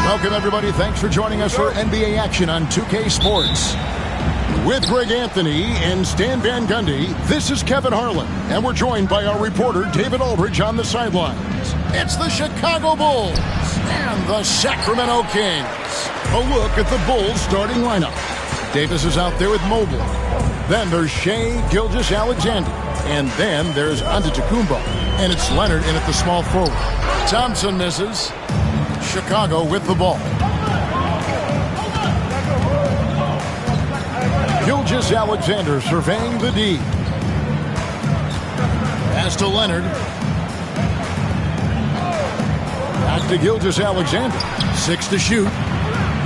Welcome, everybody. Thanks for joining us for NBA action on 2K Sports. With Greg Anthony and Stan Van Gundy, this is Kevin Harlan, and we're joined by our reporter, David Aldridge, on the sidelines. It's the Chicago Bulls and the Sacramento Kings. A look at the Bulls starting lineup. Davis is out there with Mobley. Then there's Shai Gilgeous-Alexander. And then there's Antetokounmpo. And it's Leonard in at the small forward. Thompson misses. Chicago with the ball. Gilgeous-Alexander surveying the D. Pass to Leonard. Back to Gilgeous-Alexander. 6 to shoot.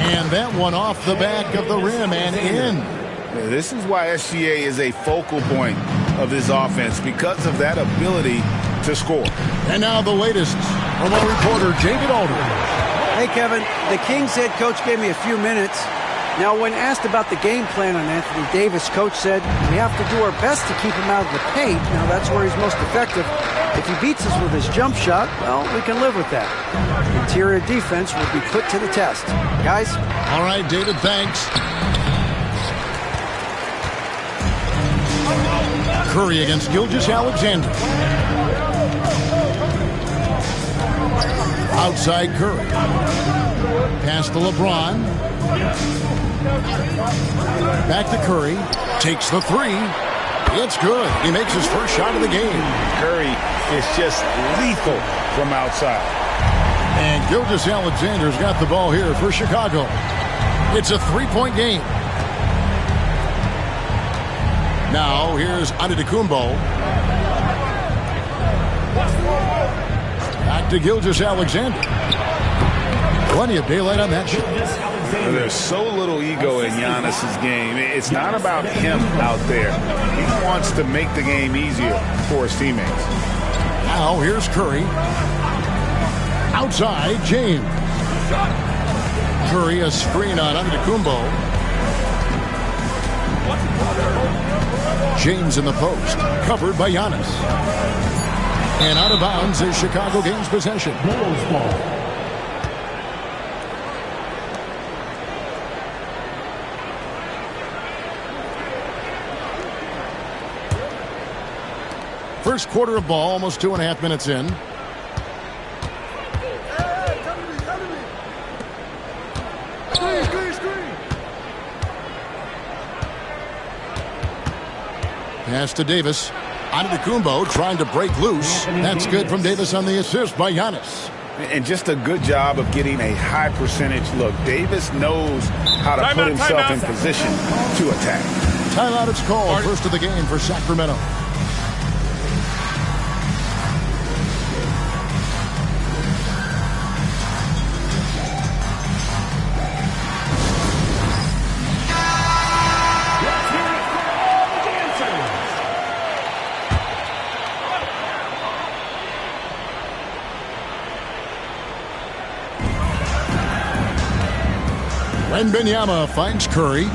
And that one off the back of the rim and in. Yeah, this is why SGA is a focal point of this offense, because of that ability to score. And now the latest from our reporter, David Aldridge. Hey, Kevin, the Kings head coach gave me a few minutes. Now, when asked about the game plan on Anthony Davis, coach said, we have to do our best to keep him out of the paint. Now, that's where he's most effective. If he beats us with his jump shot, well, we can live with that. Interior defense will be put to the test. Guys? All right, David, thanks. Curry against Gilgeous-Alexander. Outside Curry. Pass to LeBron. Back to Curry. Takes the three. It's good. He makes his first shot of the game. Curry is just lethal from outside. And Gilgeous-Alexander's got the ball here for Chicago. It's a three-point game. Now, here's Antetokounmpo. Back to Gilgeous-Alexander. Plenty of daylight on that shot. There's so little ego in Giannis's game. It's not about him out there. He wants to make the game easier for his teammates. Now, here's Curry. Outside, James. Curry, a screen on Antetokounmpo. James in the post, covered by Giannis. And out of bounds is Chicago gains possession. First quarter of ball, almost 2.5 minutes in. Pass to Davis. Antetokounmpo trying to break loose. That's good from Davis on the assist by Giannis. And just a good job of getting a high percentage look. Davis knows how to put himself in position to attack. Timeout is called. First of the game for Sacramento. Wembanyama finds Curry.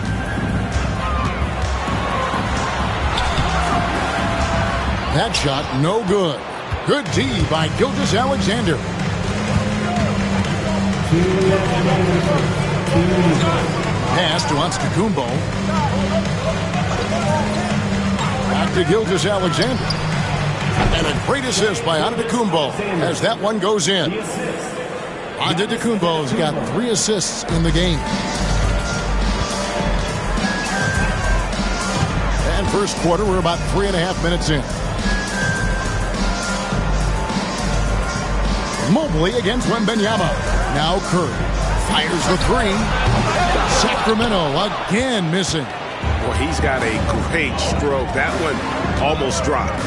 That shot no good. Good D by Gilgeous-Alexander. Pass to Antetokounmpo. Back to Gilgeous-Alexander. And a great assist by Antetokounmpo as that one goes in. Antetokounmpo's got 3 assists in the game. And first quarter, we're about 3.5 minutes in. Mobley against Wembanyama. Now Curry fires the three. Sacramento again missing. Well, he's got a great stroke. That one almost dropped.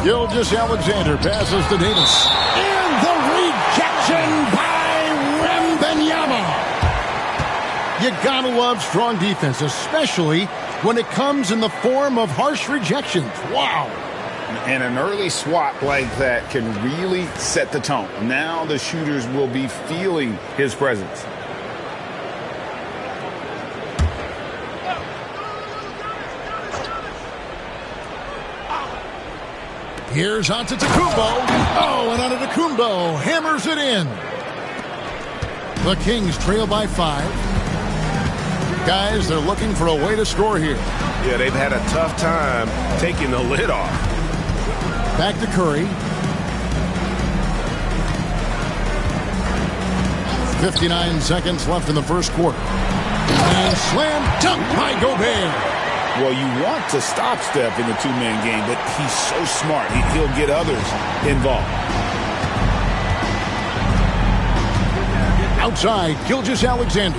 Gilgeous-Alexander passes to Davis. And the rejection by Wembanyama. You gotta love strong defense, especially when it comes in the form of harsh rejections. Wow. And an early swat like that can really set the tone. Now the shooters will be feeling his presence. Here's Antetokounmpo. Oh, and Antetokounmpo hammers it in. The Kings trail by 5. Guys, they're looking for a way to score here. Yeah, they've had a tough time taking the lid off. Back to Curry. 59 seconds left in the first quarter. And slam dunk by Gobert. Well, you want to stop Steph in the two-man game, but he's so smart. He'll get others involved. Outside, Gilgeous-Alexander.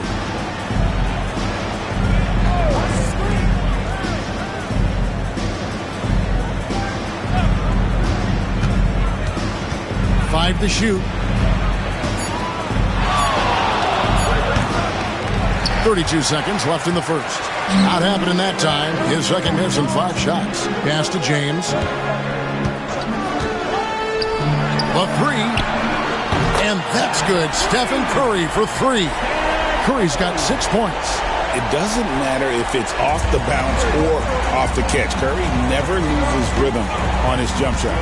Five to shoot. 32 seconds left in the first. Not happening that time. His second miss in 5 shots. Pass to James. The three. And that's good. Stephen Curry for 3. Curry's got 6 points. It doesn't matter if it's off the bounce or off the catch. Curry never loses rhythm on his jump shot.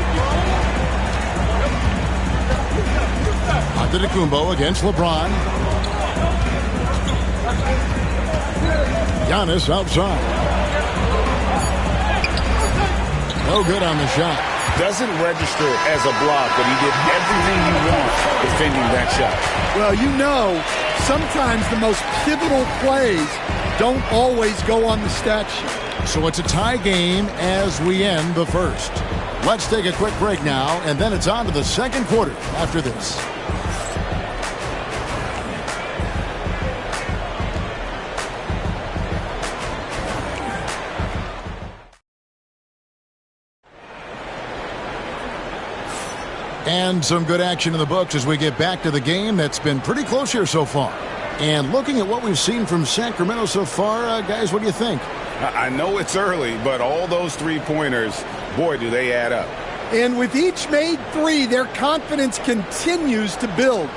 Antetokounmpo against LeBron. Giannis outside. No good on the shot. Doesn't register as a block, but he did everything you want defending that shot. Well, you know, sometimes the most pivotal plays don't always go on the stat sheet. So it's a tie game as we end the first. Let's take a quick break now, and then it's on to the second quarter after this. And some good action in the books as we get back to the game that's been pretty close here so far. And looking at what we've seen from Sacramento so far, guys, what do you think? I know it's early, but all those three-pointers, boy, do they add up. And with each made 3, their confidence continues to build.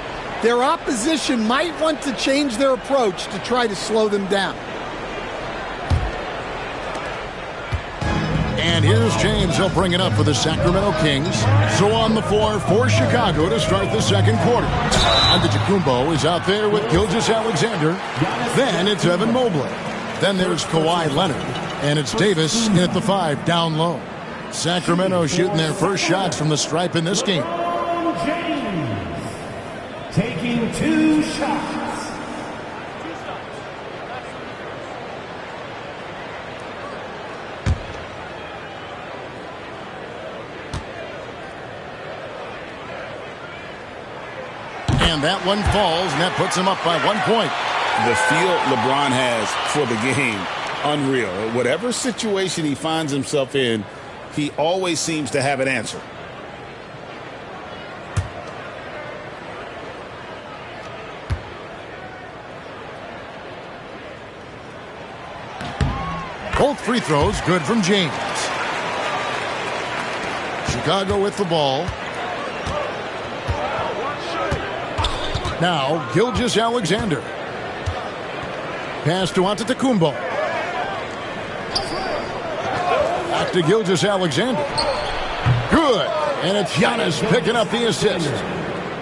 Their opposition might want to change their approach to try to slow them down. And here's James. He'll bring it up for the Sacramento Kings. So on the floor for Chicago to start the second quarter. Antetokounmpo is out there with Gilgeous-Alexander. Then it's Evan Mobley. Then there's Kawhi Leonard. And it's Davis at the 5 down low. Sacramento shooting their first shots from the stripe in this game. James taking 2 shots. And that one falls, and that puts him up by 1 point. The feel LeBron has for the game, unreal. Whatever situation he finds himself in, he always seems to have an answer. Both free throws good from James. Chicago with the ball. Now, Gilgeous-Alexander. Pass to Antetokounmpo. Back to Gilgeous-Alexander. Good. And it's Giannis picking up the assist.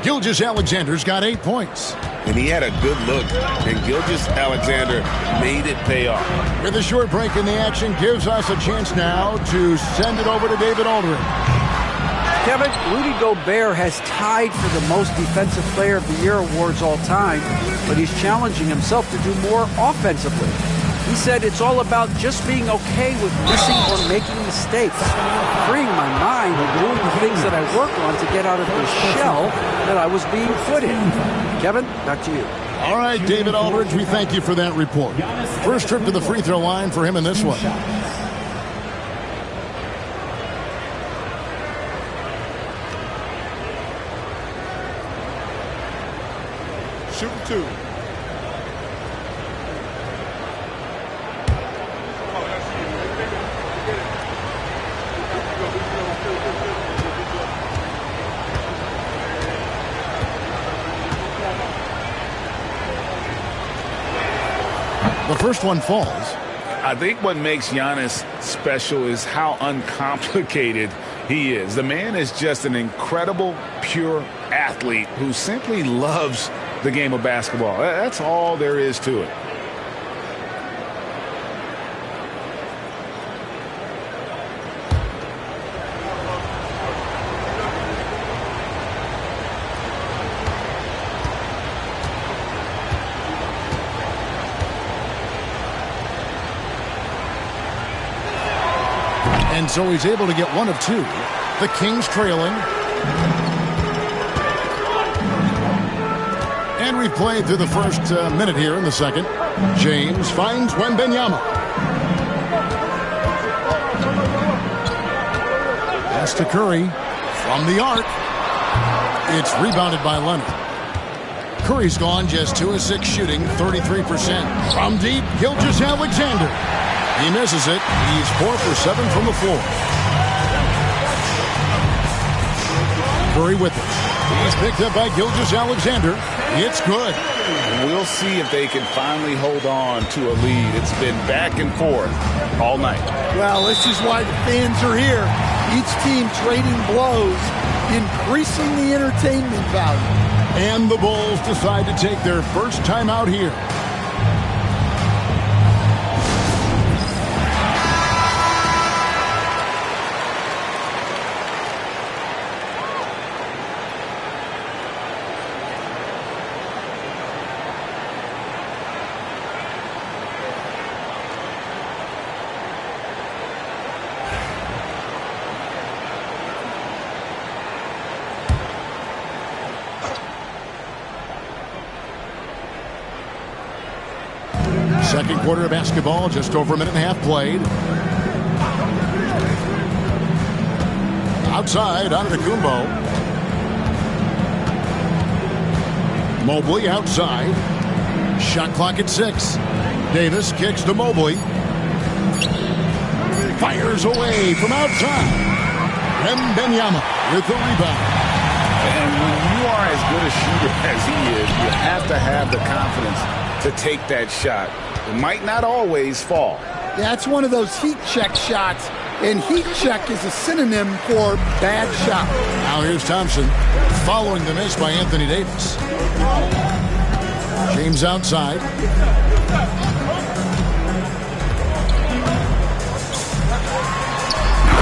Gilgeous-Alexander's got 8 points. And he had a good look, and Gilgeous-Alexander made it pay off. With a short break in the action, gives us a chance now to send it over to David Aldridge. Kevin, Rudy Gobert has tied for the most Defensive Player of the Year awards all time, but he's challenging himself to do more offensively. He said it's all about just being okay with missing or making mistakes, freeing my mind. mind doing the things that I work on to get out of the shell that I was being put in. Kevin, back to you. All right, David Aldridge, we thank you for that report. First trip to the free throw line for him in this one. Shoot two. The first one falls. I think what makes Giannis special is how uncomplicated he is. The man is just an incredible, pure athlete who simply loves the game of basketball. That's all there is to it. And so he's able to get one of two. The Kings trailing. And we played through the first minute here in the second. James finds Wembanyama. Pass to Curry. From the arc. It's rebounded by Leonard. Curry's gone just 2 of 6 shooting, 33%. From deep, Gilgeous-Alexander. He misses it. He's 4 for 7 from the floor. Curry with it. He's picked up by Gilgeous-Alexander. It's good. We'll see if they can finally hold on to a lead. It's been back and forth all night. Well, this is why the fans are here. Each team trading blows, increasing the entertainment value. And the Bulls decide to take their first time out here. Second quarter of basketball, just over a minute and a half played. Outside, Antetokounmpo. Mobley outside. Shot clock at 6. Davis kicks to Mobley. Fires away from outside. Wembanyama with the rebound. And when you are as good a shooter as he is, you have to have the confidence to take that shot. It might not always fall. Yeah, it's one of those heat check shots, and heat check is a synonym for bad shot. Now here's Thompson following the miss by Anthony Davis. James outside.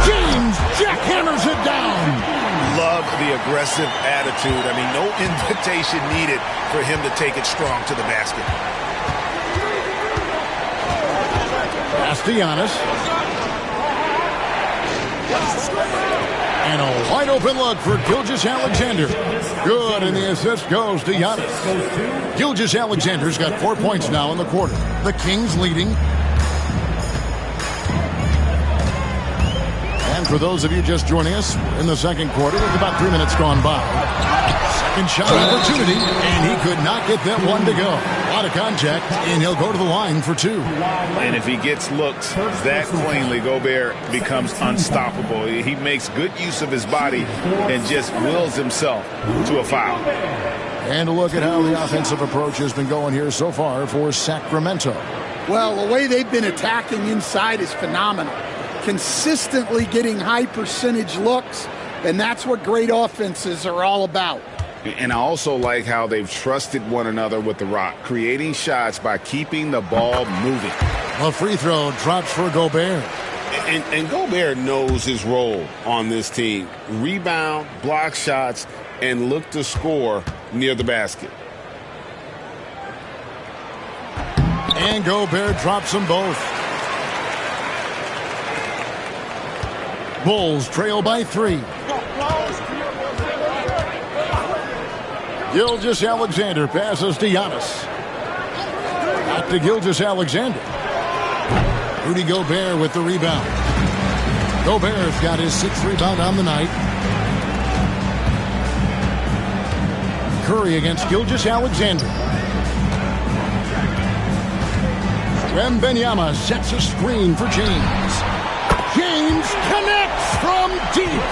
James jackhammers it down. Love the aggressive attitude. I mean, no invitation needed for him to take it strong to the basket. Giannis. And a wide open look for Gilgeous-Alexander. Good, and the assist goes to Giannis. Gilgeous-Alexander's got 4 points now in the quarter. The Kings leading. And for those of you just joining us, in the second quarter with about 3 minutes gone by. Second shot opportunity, and he could not get that one to go. A lot of contact, and he'll go to the line for 2. And if he gets looked that cleanly, Gobert becomes unstoppable. He makes good use of his body and just wills himself to a foul. And a look at how the offensive approach has been going here so far for Sacramento. Well, the way they've been attacking inside is phenomenal. Consistently getting high percentage looks, and that's what great offenses are all about. And I also like how they've trusted one another with the rock, creating shots by keeping the ball moving. A free throw drops for Gobert. And Gobert knows his role on this team. Rebound, block shots, and look to score near the basket. And Gobert drops them both. Bulls trail by 3. Gilgeous-Alexander passes to Giannis. Back to Gilgeous-Alexander. Rudy Gobert with the rebound. Gobert's got his 6th rebound on the night. Curry against Gilgeous-Alexander. Wembanyama sets a screen for James. James connects from deep.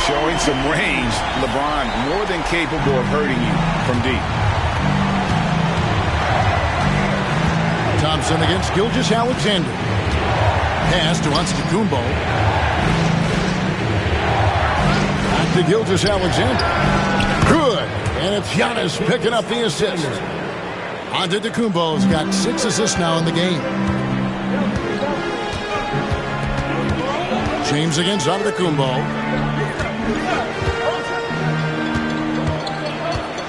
Showing some range, LeBron more than capable of hurting you from deep. Thompson against Gilgeous-Alexander. Pass to Antetokounmpo. Back to Gilgeous-Alexander. Good. And it's Giannis picking up the assist. Antetokounmpo's got 6 assists now in the game. James against Antetokounmpo.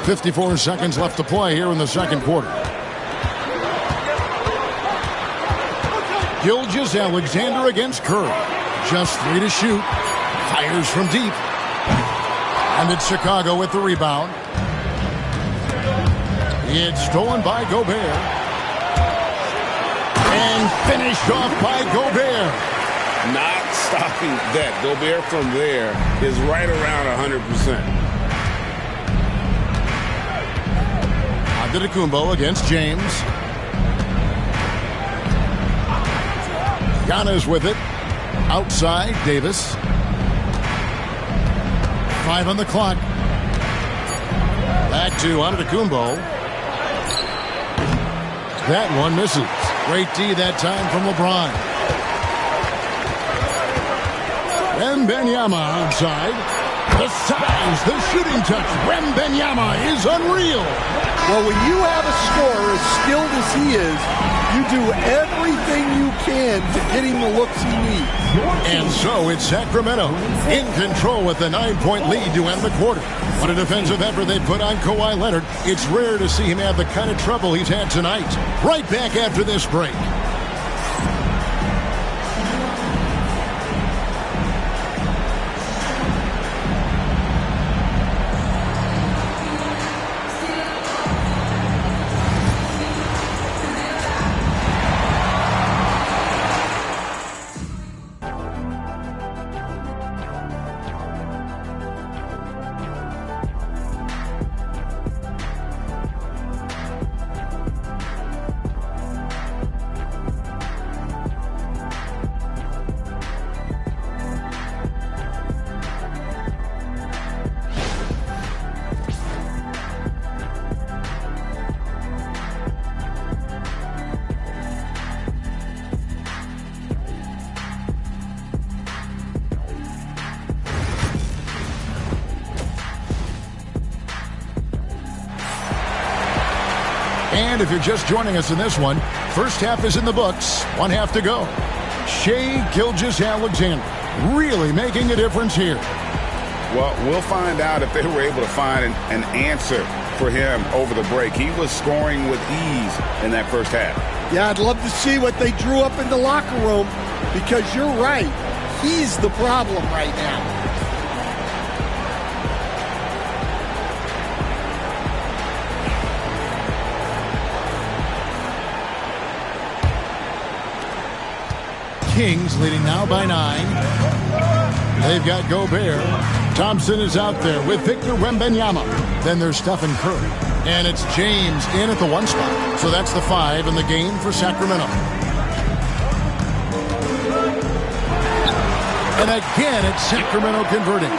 54 seconds left to play here in the second quarter. Gilgeous-Alexander against Curry. Just 3 to shoot. Fires from deep. And it's Chicago with the rebound. It's stolen by Gobert. And finished off by Gobert. Not stopping that. Gobert from there is right around 100%. Antetokounmpo against James. Giannis with it. Outside, Davis. 5 on the clock. Back to Antetokounmpo. That one misses. Great D that time from LeBron. Wembanyama outside. The size, the shooting touch. Wembanyama is unreal. Well, when you have a scorer as skilled as he is, you do everything you can to get him the looks he needs. And so it's Sacramento in control with the 9-point lead to end the quarter. What a defensive effort they put on Kawhi Leonard. It's rare to see him have the kind of trouble he's had tonight. Right back after this break. And if you're just joining us in this one, first half is in the books. 1 half to go. Shai Gilgeous-Alexander really making a difference here. Well, we'll find out if they were able to find an answer for him over the break. He was scoring with ease in that first half. Yeah, I'd love to see what they drew up in the locker room, because you're right. He's the problem right now. Kings leading now by 9. They've got Gobert. Thompson is out there with Victor Wembanyama. Then there's Stephen Curry. And it's James in at the 1 spot. So that's the 5 in the game for Sacramento. And again, it's Sacramento converting.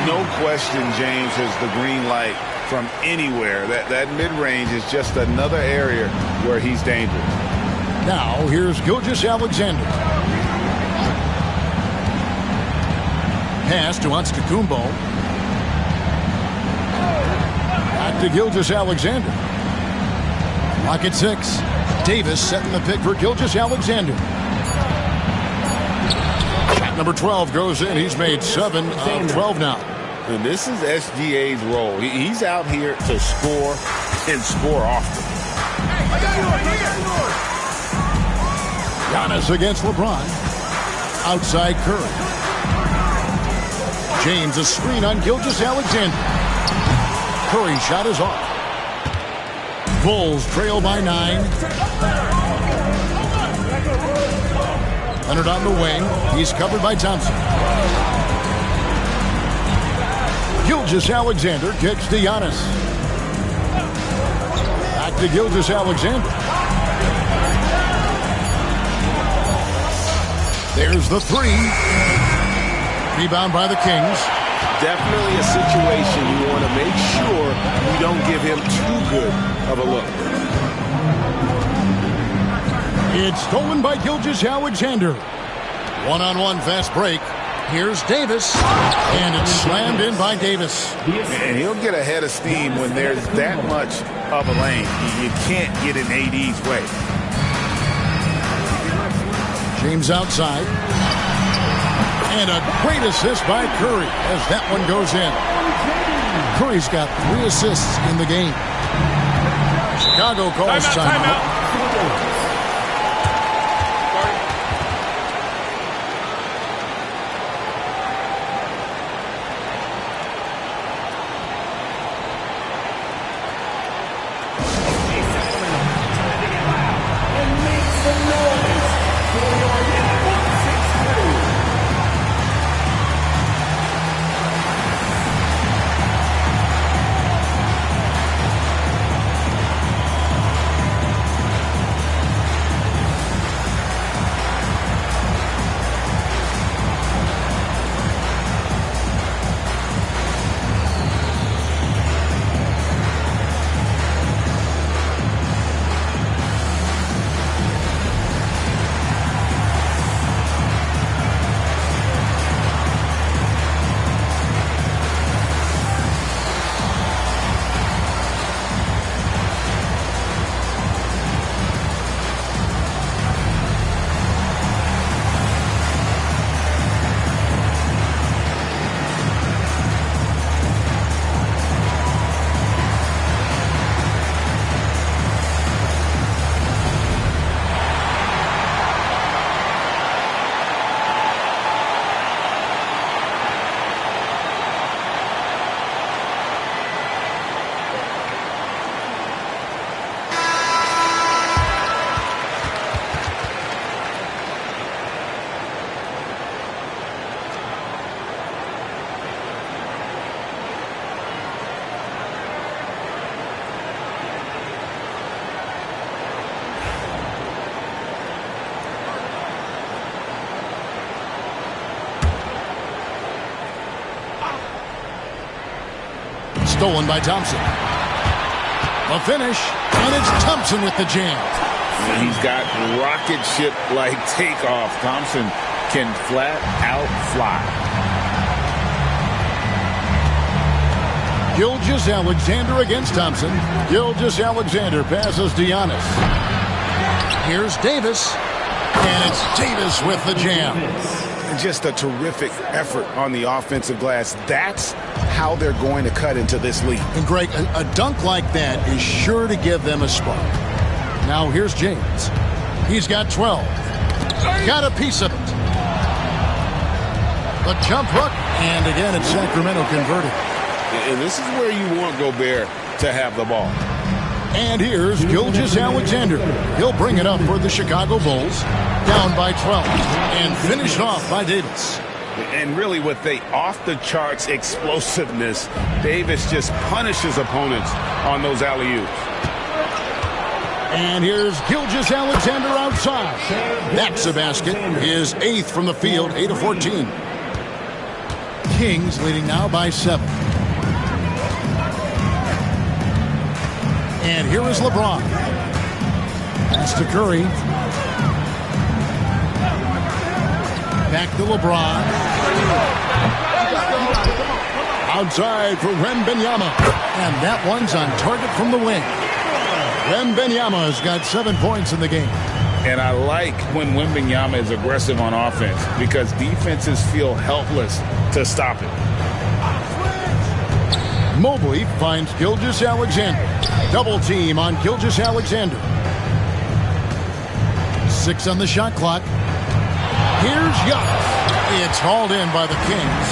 No question James has the green light from anywhere. That mid-range is just another area where he's dangerous. Now, here's Gilgeous-Alexander. Pass to Antetokounmpo. Back to Gilgeous-Alexander. Lock at 6. Davis setting the pick for Gilgeous-Alexander. Shot number 12 goes in. He's made 7 of 12 now. And this is SGA's role. He's out here to score and score often. Giannis against LeBron. Outside Curry. James, a screen on Gilgeous-Alexander. Curry's shot is off. Bulls trail by 9. Leonard on the wing. He's covered by Thompson. Gilgeous-Alexander kicks to Giannis. Back to Gilgeous-Alexander. There's the 3. Rebound by the Kings. Definitely a situation you want to make sure you don't give him too good of a look. It's stolen by Gilgeous-Alexander. One-on-one fast break. Here's Davis, and it's slammed in by Davis. And he'll get ahead of steam when there's that much of a lane. You can't get in AD's way. James outside. And a great assist by Curry as that one goes in. Curry's got 3 assists in the game. Chicago calls timeout. Stolen by Thompson. A finish, and it's Thompson with the jam. He's got rocket ship-like takeoff. Thompson can flat out fly. Gilgeous-Alexander against Thompson. Gilgeous-Alexander passes to Giannis. Here's Davis, and it's Davis with the jam. Just a terrific effort on the offensive glass. That's how they're going to cut into this league. And Greg, a dunk like that is sure to give them a spark. Now here's James. He's got 12. Got a piece of it. A jump hook, and again it's Sacramento converted. And this is where you want Gobert to have the ball. And here's Gilgeous-Alexander. He'll bring it up for the Chicago Bulls. Down by 12. And finished off by Davis. And really with the off-the-charts explosiveness, Davis just punishes opponents on those alley-oops. And here's Gilgeous-Alexander outside. That's a basket. His 8th from the field, 8 of 14. Kings leading now by 7. And here is LeBron. Pass to Curry. Back to LeBron. Outside for Wembanyama. And that one's on target from the wing. Wembanyama has got 7 points in the game. And I like when Wembanyama is aggressive on offense because defenses feel helpless to stop it. Mobley finds Gilgeous-Alexander. Double team on Gilgeous-Alexander. 6 on the shot clock. Here's Giannis. It's hauled in by the Kings.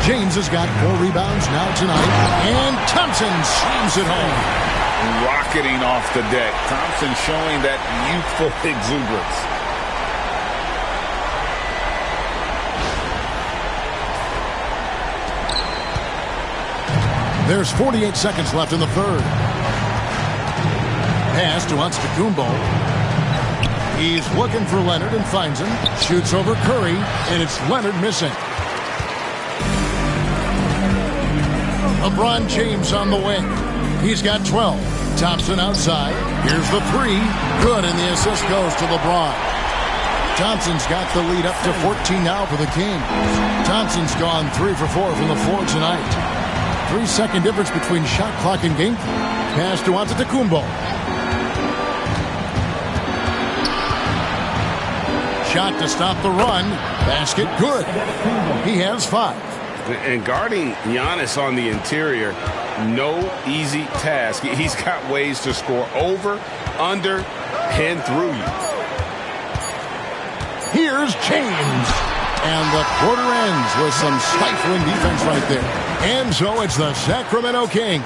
James has got 4 rebounds now tonight. And Thompson slams it home. Rocketing off the deck. Thompson showing that youthful exuberance. There's 48 seconds left in the third. Pass to Antetokounmpo. He's looking for Leonard and finds him. Shoots over Curry, and it's Leonard missing. LeBron James on the wing. He's got 12. Thompson outside. Here's the 3. Good, and the assist goes to LeBron. Thompson's got the lead up to 14 now for the Kings. Thompson's gone 3 for 4 from the floor tonight. 3-second difference between shot clock and game clock. Pass to Antetokounmpo. Shot to stop the run. Basket good. He has 5. And guarding Giannis on the interior, no easy task. He's got ways to score over, under, and through you. Here's James. And the quarter ends with some stifling defense right there. And so it's the Sacramento Kings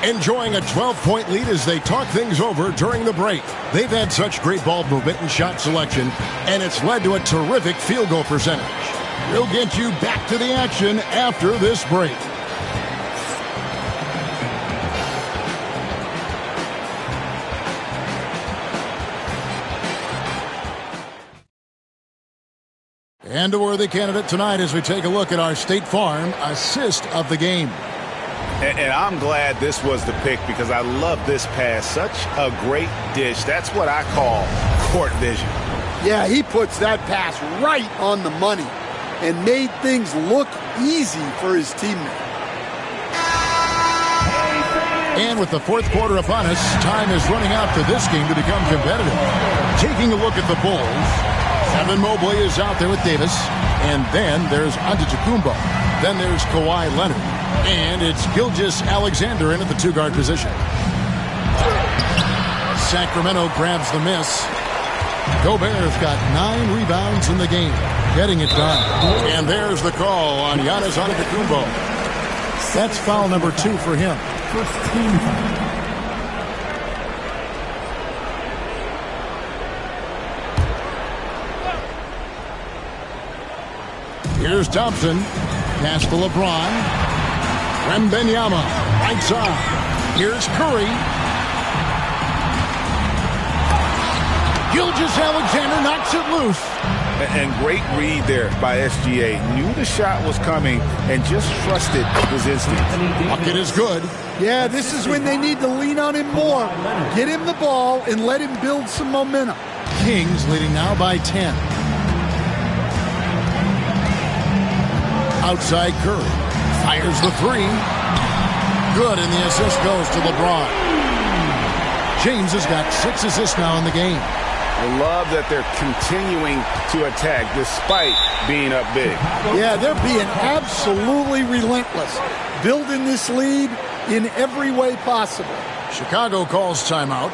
enjoying a 12-point lead as they talk things over during the break. They've had such great ball movement and shot selection, and it's led to a terrific field goal percentage. We'll get you back to the action after this break. And a worthy candidate tonight as we take a look at our State Farm assist of the game. And I'm glad this was the pick because I love this pass. Such a great dish. That's what I call court vision. Yeah, he puts that pass right on the money and made things look easy for his teammate. And with the fourth quarter upon us, time is running out for this game to become competitive. Taking a look at the Bulls. Evan Mobley is out there with Davis. And then there's Antetokounmpo. Then there's Kawhi Leonard. And it's Gilgeous-Alexander in at the 2-guard position. Sacramento grabs the miss. Gobert's got 9 rebounds in the game. Getting it done. And there's the call on Giannis Antetokounmpo. That's foul number 2 for him. First team foul. Here's Thompson. Pass to LeBron. Wembanyama. Right side. Here's Curry. Gilgeous-Alexander knocks it loose. And great read there by SGA. Knew the shot was coming and just trusted his instincts. Bucket is good. Yeah, this is when they need to lean on him more. Get him the ball and let him build some momentum. Kings leading now by 10. Outside Curry. Fires the 3. Good, and the assist goes to LeBron. James has got 6 assists now in the game. I love that they're continuing to attack despite being up big. Yeah, they're being absolutely relentless. Building this lead in every way possible. Chicago calls timeout.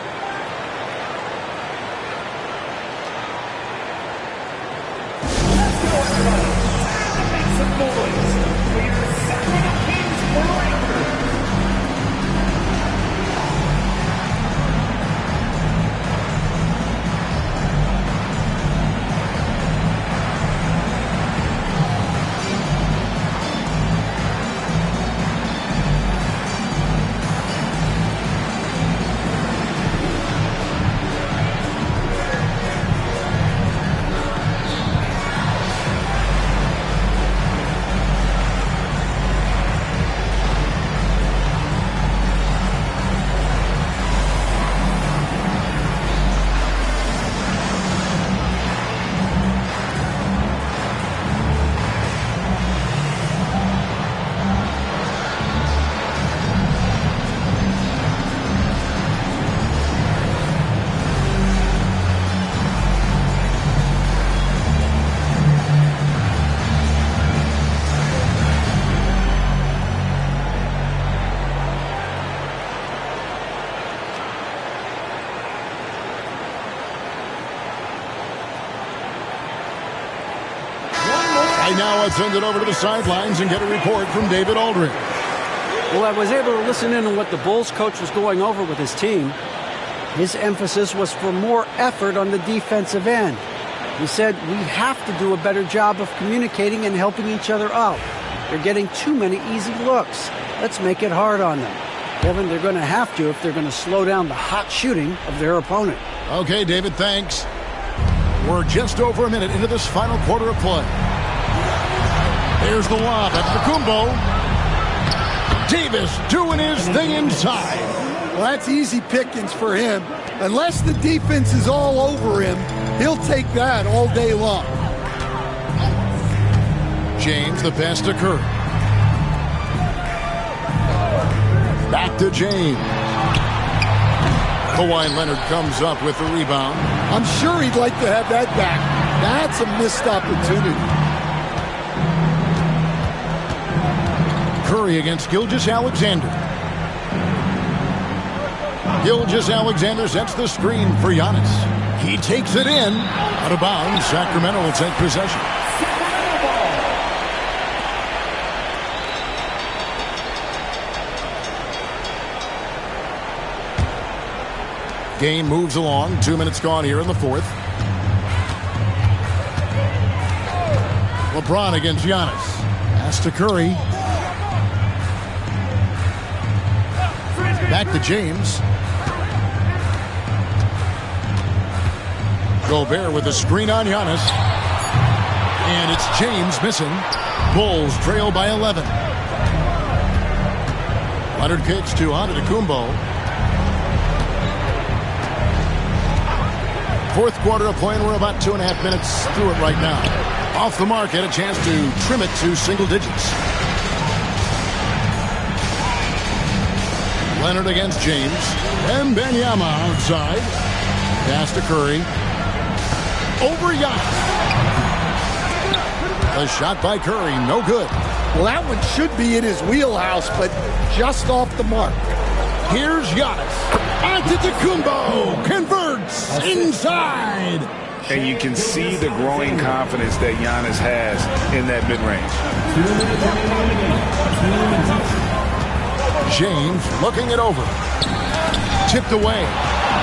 now let's send it over to the sidelines and get a report from David Aldridge. Well, I was able to listen in on what the Bulls coach was going over with his team. His emphasis was for more effort on the defensive end. He said, we have to do a better job of communicating and helping each other out. They're getting too many easy looks. Let's make it hard on them. Kevin, they're going to have to if they're going to slow down the hot shooting of their opponent. Okay, David, thanks. We're just over a minute into this final quarter of play. There's the lob. That's Antetokounmpo. Davis doing his thing inside. Well, that's easy pickings for him. Unless the defense is all over him, he'll take that all day long. James, the pass to Curry. Back to James. Kawhi Leonard comes up with the rebound. I'm sure he'd like to have that back. That's a missed opportunity. Curry against Gilgeous-Alexander. Gilgeous-Alexander sets the screen for Giannis. He takes it in. Out of bounds. Sacramento will take possession. Game moves along. 2 minutes gone here in the fourth. LeBron against Giannis. Pass to Curry. Back to James. Gobert with a screen on Giannis. And it's James missing. Bulls trail by 11. Leonard kicks to Antetokounmpo. Fourth quarter of play, and we're about 2.5 minutes through it right now. Off the mark, had a chance to trim it to single digits. Leonard against James. And Wembanyama outside. Pass to Curry. Over Giannis. A shot by Curry, no good. Well, that one should be in his wheelhouse, but just off the mark. Here's Giannis. Antetokounmpo converts inside. And you can see the growing confidence that Giannis has in that mid-range. James looking it over. Tipped away.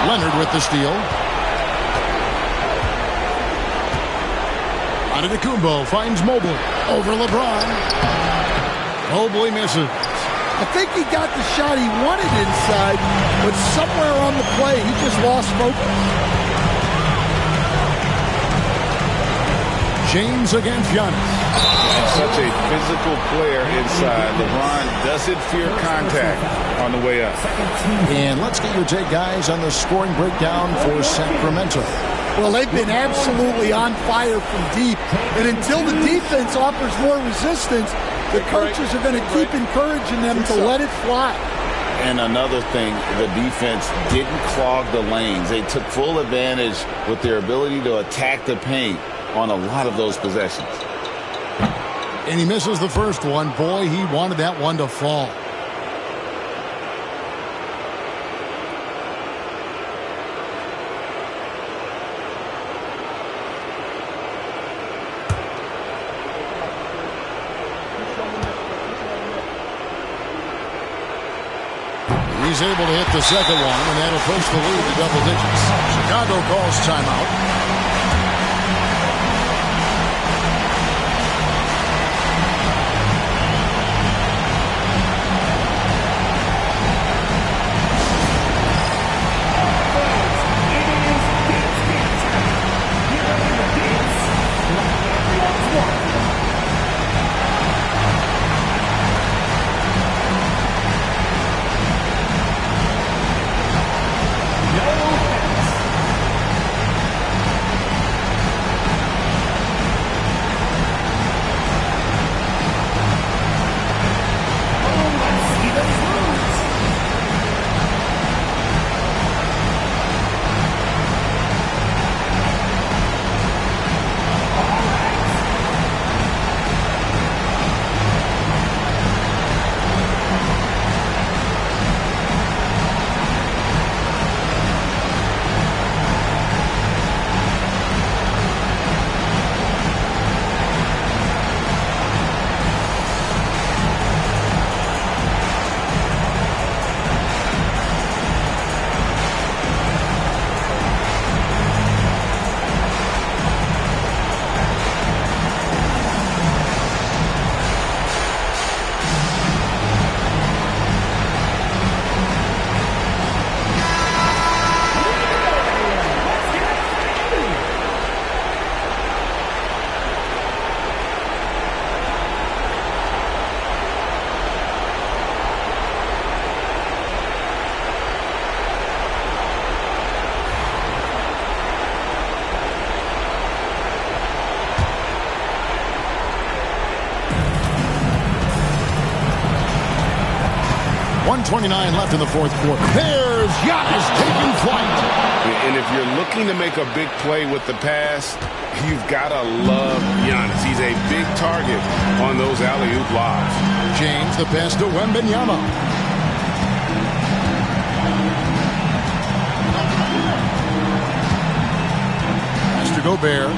Leonard with the steal. Antetokounmpo finds Mobley. Over LeBron. Mobley misses. I think he got the shot he wanted inside, but somewhere on the play, he just lost focus. James against Giannis. And such a physical player inside. LeBron doesn't fear contact on the way up. And let's get your take, guys, on the scoring breakdown for Sacramento. Well, they've been absolutely on fire from deep. And until the defense offers more resistance, the coaches are going to keep encouraging them to let it fly. And another thing, the defense didn't clog the lanes. They took full advantage with their ability to attack the paint on a lot of those possessions. And he misses the first one. Boy, he wanted that one to fall. He's able to hit the second one, and that'll push the lead to double digits. Chicago calls timeout. 1:29 left in the fourth quarter. There's Giannis taking flight. And if you're looking to make a big play with the pass, you've got to love Giannis. He's a big target on those alley-oop lobs. James, the pass to Wembanyama. Pass to Gobert.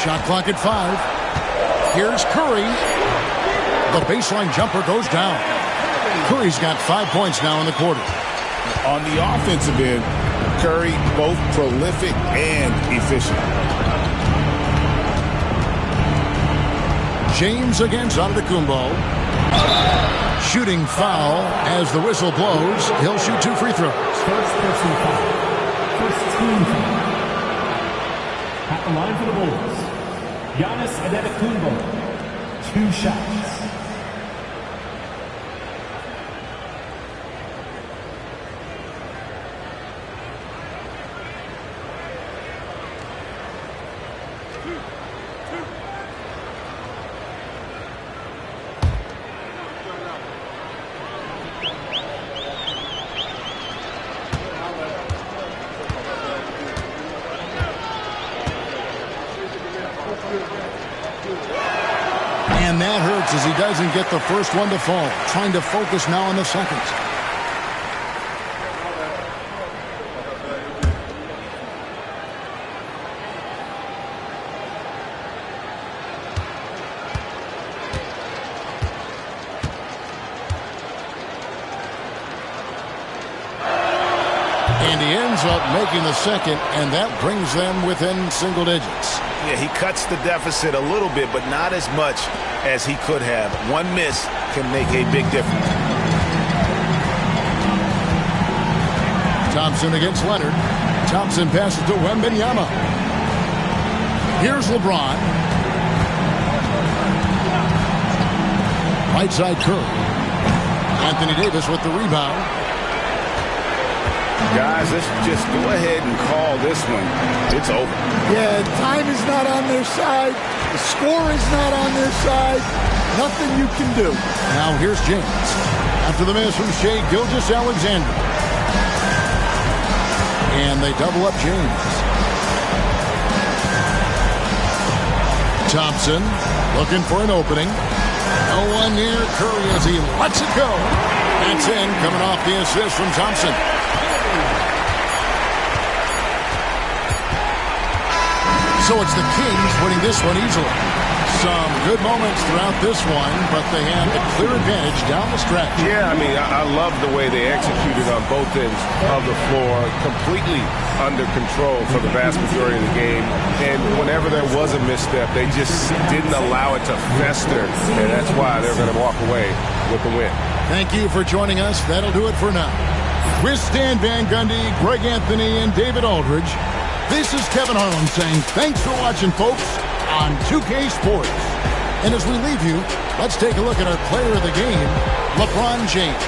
Shot clock at 5. Here's Curry. The baseline jumper goes down. Curry's got 5 points now in the quarter. On the offensive end, Curry both prolific and efficient. James against Antetokounmpo. Shooting foul as the whistle blows. He'll shoot 2 free throws. First personal foul. First team foul. At the line for the Bulls, Giannis Antetokounmpo. 2 shots. And that hurts as he doesn't get the first one to fall. Trying to focus now on the second. And he ends up making the second, and that brings them within single digits. Yeah, he cuts the deficit a little bit, but not as much as he could have. One miss can make a big difference. Thompson against Leonard. Thompson passes to Wembanyama. Here's LeBron. Right side Curry. Anthony Davis with the rebound. Guys, let's just go ahead and call this one. It's over. Yeah, time is not on their side. The score is not on their side. Nothing you can do. Now here's James. After the miss from Shai Gilgeous-Alexander. And they double up James. Thompson looking for an opening. No one near Curry as he lets it go. That's in, coming off the assist from Thompson. So it's the Kings winning this one easily. Some good moments throughout this one, but they have a clear advantage down the stretch. Yeah, I mean, I love the way they executed on both ends of the floor, completely under control for the vast majority of the game. And whenever there was a misstep, they just didn't allow it to fester, and that's why they're going to walk away with the win. Thank you for joining us. That'll do it for now. With Stan Van Gundy, Greg Anthony, and David Aldridge, this is Kevin Harlan saying thanks for watching, folks, on 2K Sports. And as we leave you, let's take a look at our player of the game, LeBron James.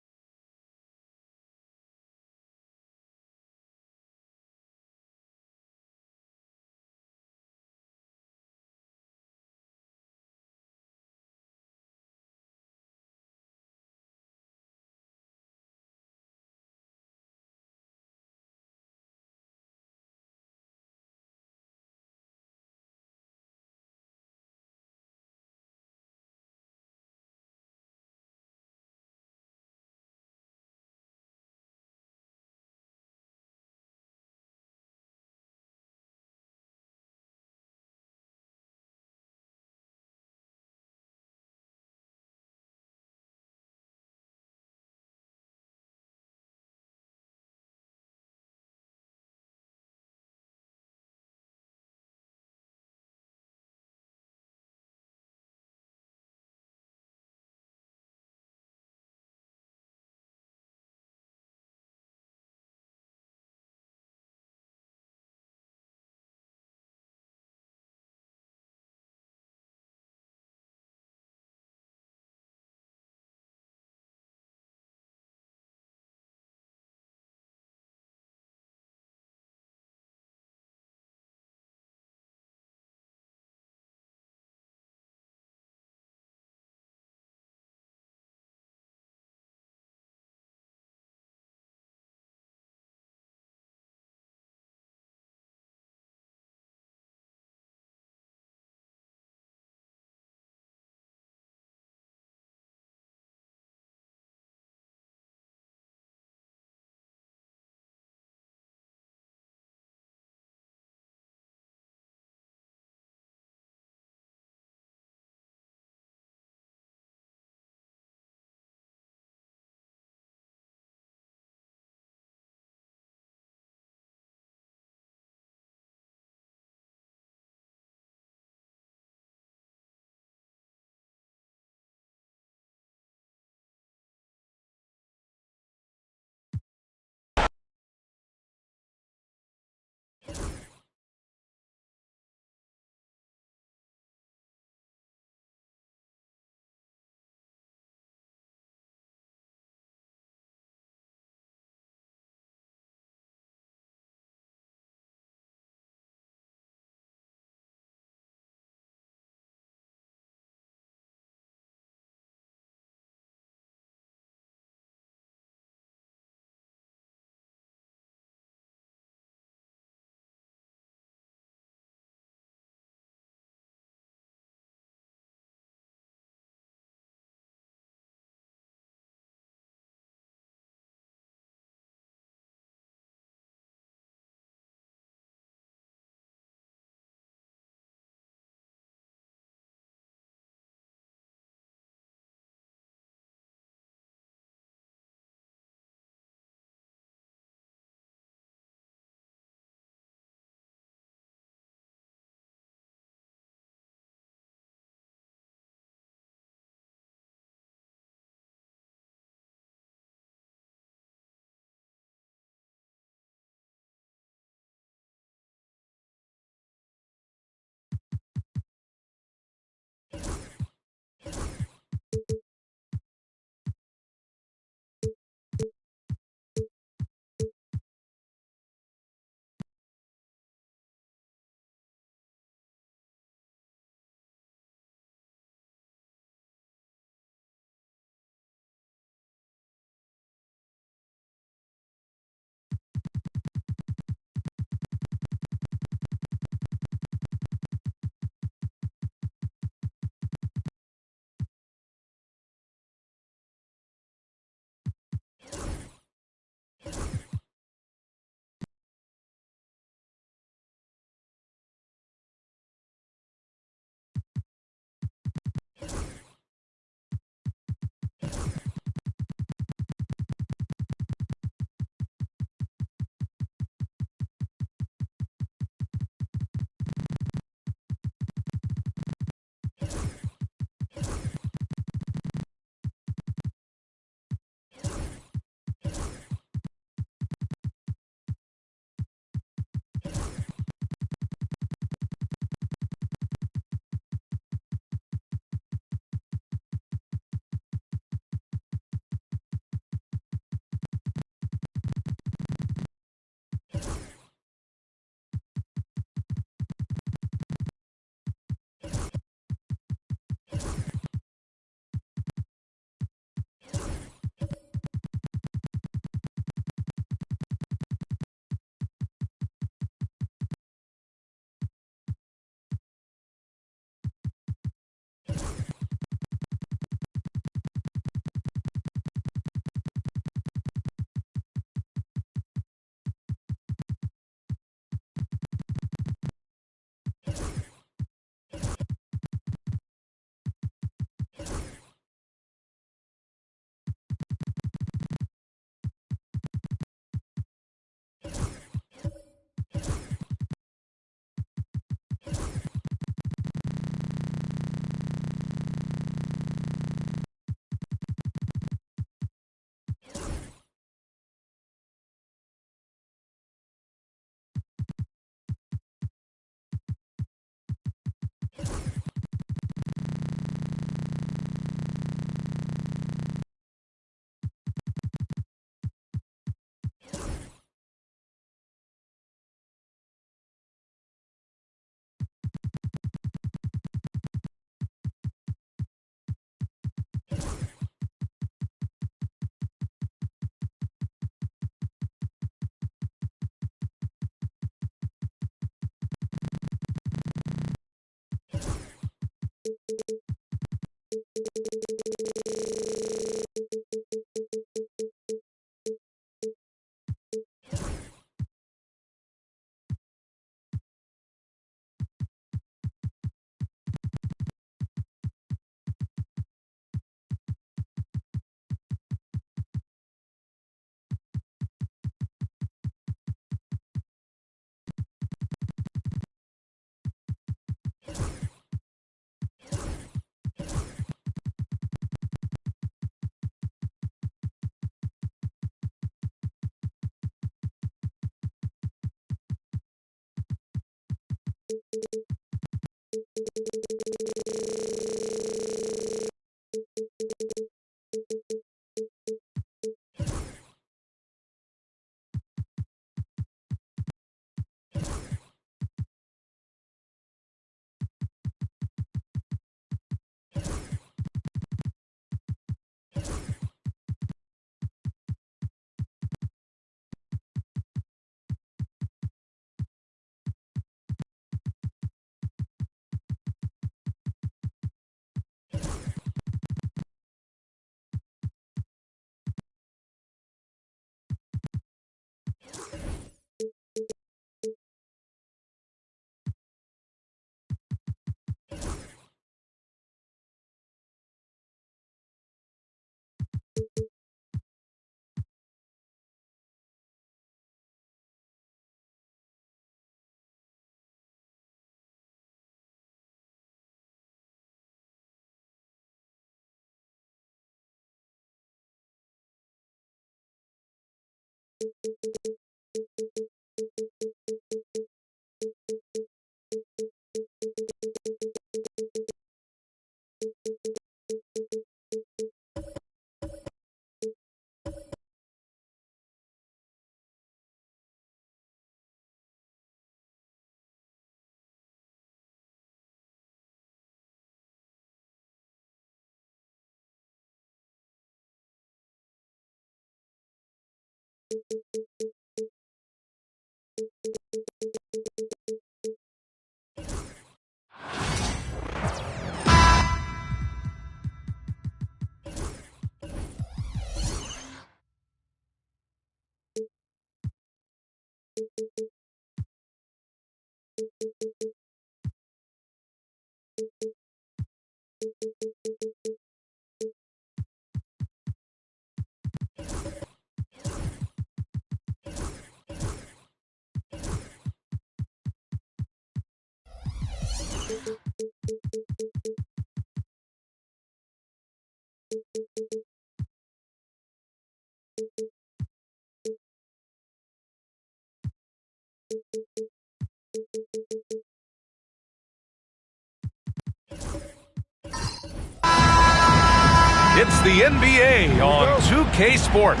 It's the NBA on 2K Sports.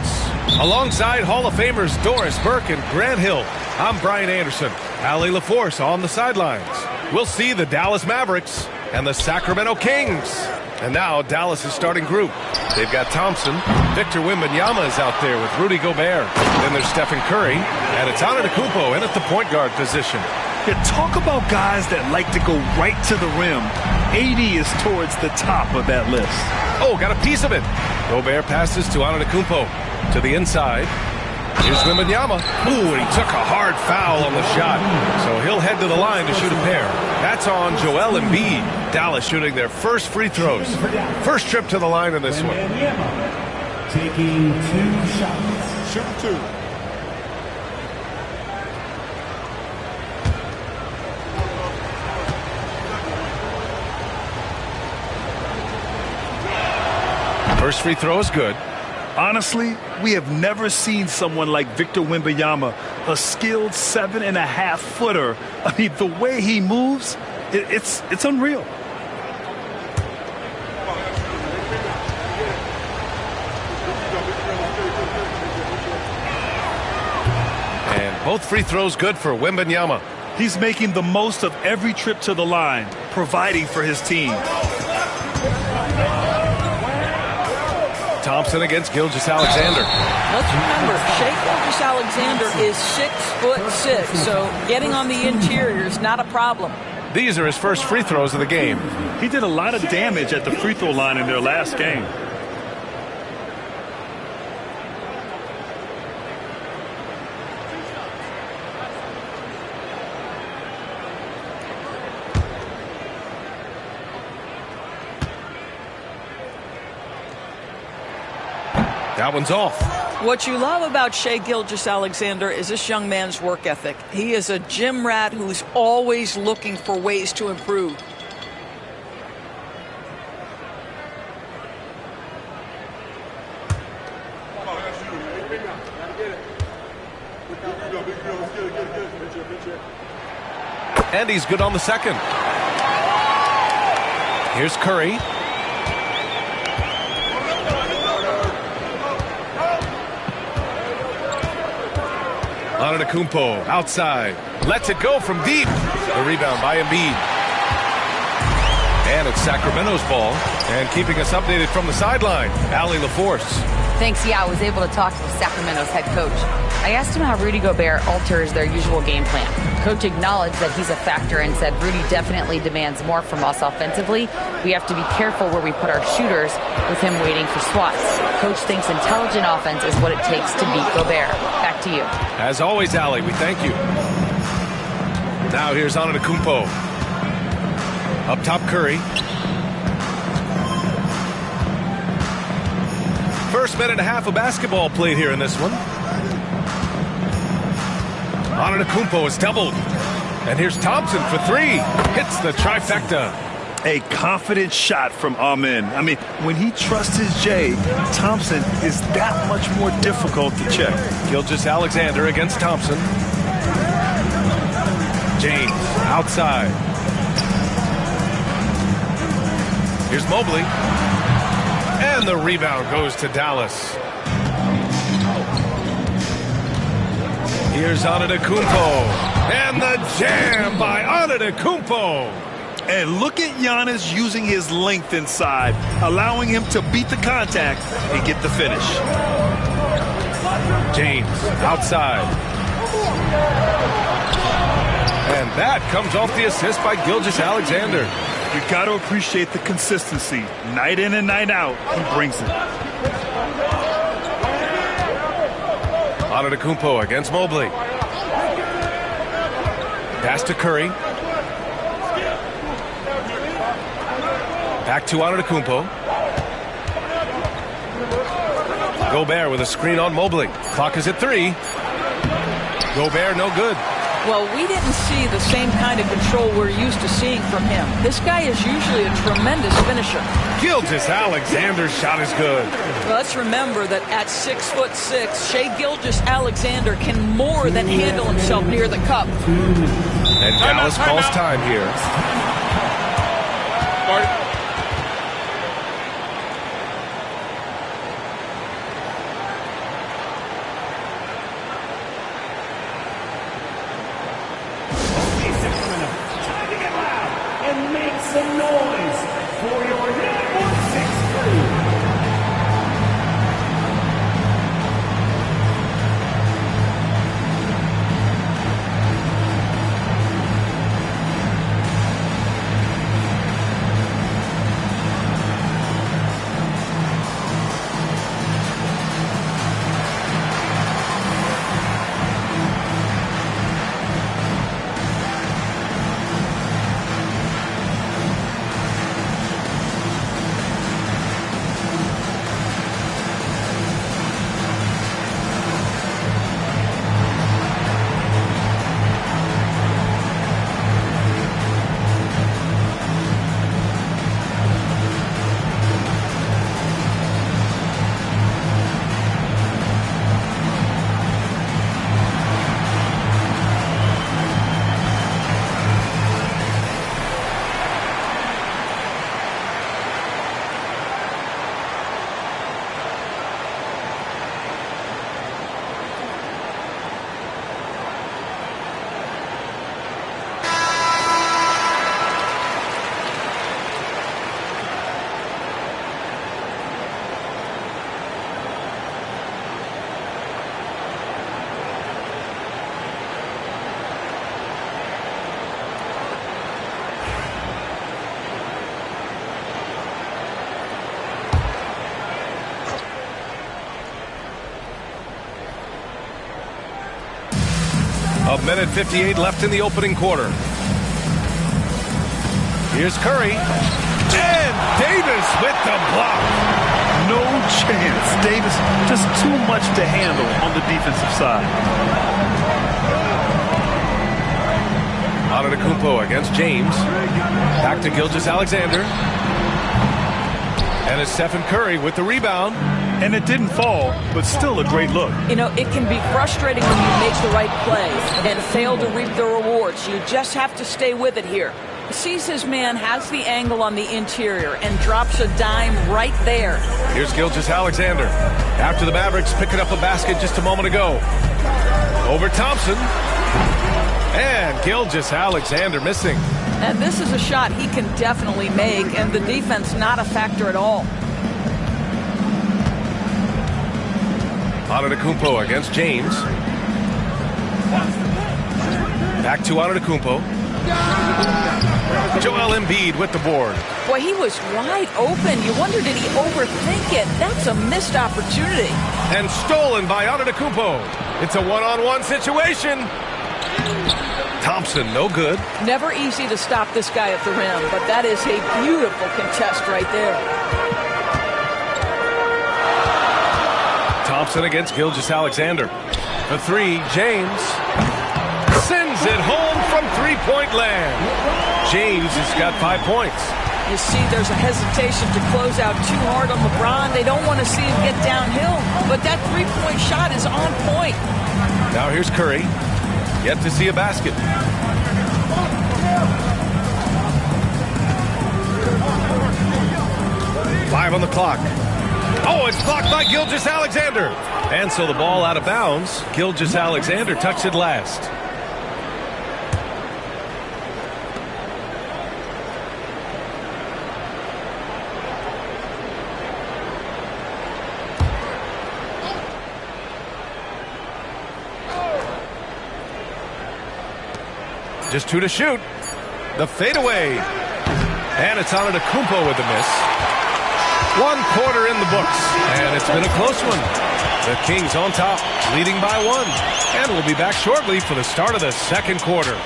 Alongside Hall of Famers Doris Burke and Grant Hill, I'm Brian Anderson. Allie LaForce on the sidelines. We'll see the Dallas Mavericks and the Sacramento Kings. And now Dallas' starting group. They've got Thompson. Victor Wembanyama is out there with Rudy Gobert. Then there's Stephen Curry. And it's Antetokounmpo in at the point guard position. Yeah, talk about guys that like to go right to the rim. AD is towards the top of that list. Oh, got a piece of it. Gobert passes to Antetokounmpo. To the inside. Here's Wembanyama. Ooh, and he took a hard foul on the shot. So he'll head to the line to shoot a pair. That's on Joel Embiid. Dallas shooting their first free throws. First trip to the line in this one. Taking 2 shots. Shoot 2. First free throw is good. Honestly, we have never seen someone like Victor Wembanyama, a skilled 7.5-footer. I mean, the way he moves, it's unreal. And both free throws good for Wembanyama. He's making the most of every trip to the line, providing for his team. Thompson against Gilgeous-Alexander. Let's remember, Shai Gilgeous-Alexander is 6'6", so getting on the interior is not a problem. These are his first free throws of the game. He did a lot of damage at the free throw line in their last game. That one's off. What you love about Shai Gilgeous-Alexander is this young man's work ethic. He is a gym rat who's always looking for ways to improve. And he's good on the second. Here's Curry. Antetokounmpo outside. Lets it go from deep. The rebound by Embiid. And it's Sacramento's ball. And keeping us updated from the sideline, Allie LaForce. Thanks. Yeah, I was able to talk to Sacramento's head coach. I asked him how Rudy Gobert alters their usual game plan. Coach acknowledged that he's a factor and said Rudy definitely demands more from us offensively. We have to be careful where we put our shooters with him waiting for swats. Coach thinks intelligent offense is what it takes to beat Gobert. Back to you. As always, Allie, we thank you. Now here's Antetokounmpo. Up top, Curry. First minute and a half of basketball played here in this one. Antetokounmpo is doubled. And here's Thompson for three. Hits the trifecta. A confident shot from Amen. I mean, when he trusts his J, Thompson is that much more difficult to check. Gilgeous-Alexander against Thompson. James outside. Here's Mobley. And the rebound goes to Dallas. Here's Antetokounmpo. And the jam by Antetokounmpo. And look at Giannis using his length inside, allowing him to beat the contact and get the finish. James outside. And that comes off the assist by Gilgeous-Alexander. You got to appreciate the consistency. Night in and night out, he brings it. Antetokounmpo against Mobley. Pass to Curry. Back to Antetokounmpo. Gobert with a screen on Mobley. Clock is at 3. Gobert no good. Well, we didn't see the same kind of control we're used to seeing from him. This guy is usually a tremendous finisher. Gilgeous-Alexander's shot is good. Well, let's remember that at 6'6", Shai Gilgeous-Alexander can more than handle himself near the cup. And Dallas calls time here. A minute 58 left in the opening quarter. Here's Curry. And Davis with the block. No chance. Davis just too much to handle on the defensive side. Antetokounmpo against James. Back to Gilgeous-Alexander. And it's Stephen Curry with the rebound. and it didn't fall, but still a great look. You know, it can be frustrating when you make the right play and fail to reap the rewards. You just have to stay with it here. Sees his man, has the angle on the interior, and drops a dime right there. Here's Gilgeous-Alexander. After the Mavericks picking up a basket just a moment ago. Over Thompson. And Gilgeous-Alexander missing. And this is a shot he can definitely make, and the defense not a factor at all. Antetokounmpo against James. Back to Antetokounmpo. Joel Embiid with the board. Boy, he was wide open. You wonder, did he overthink it? That's a missed opportunity. And stolen by Antetokounmpo. It's a one-on-one situation. Thompson, no good. Never easy to stop this guy at the rim, but that is a beautiful contest right there. Thompson against Gilgeous-Alexander. The three, James sends it home from three-point land. James has got 5 points. You see there's a hesitation to close out too hard on LeBron. They don't want to see him get downhill, but that three-point shot is on point. Now here's Curry. Yet to see a basket. Five on the clock. Oh, it's blocked by Gilgeous-Alexander. And so the ball out of bounds. Gilgeous-Alexander touched it last. Just 2 to shoot. The fadeaway. And it's Antetokounmpo with the miss. 1 quarter in the books. And it's been a close one. The Kings on top, leading by 1. And we'll be back shortly for the start of the second quarter.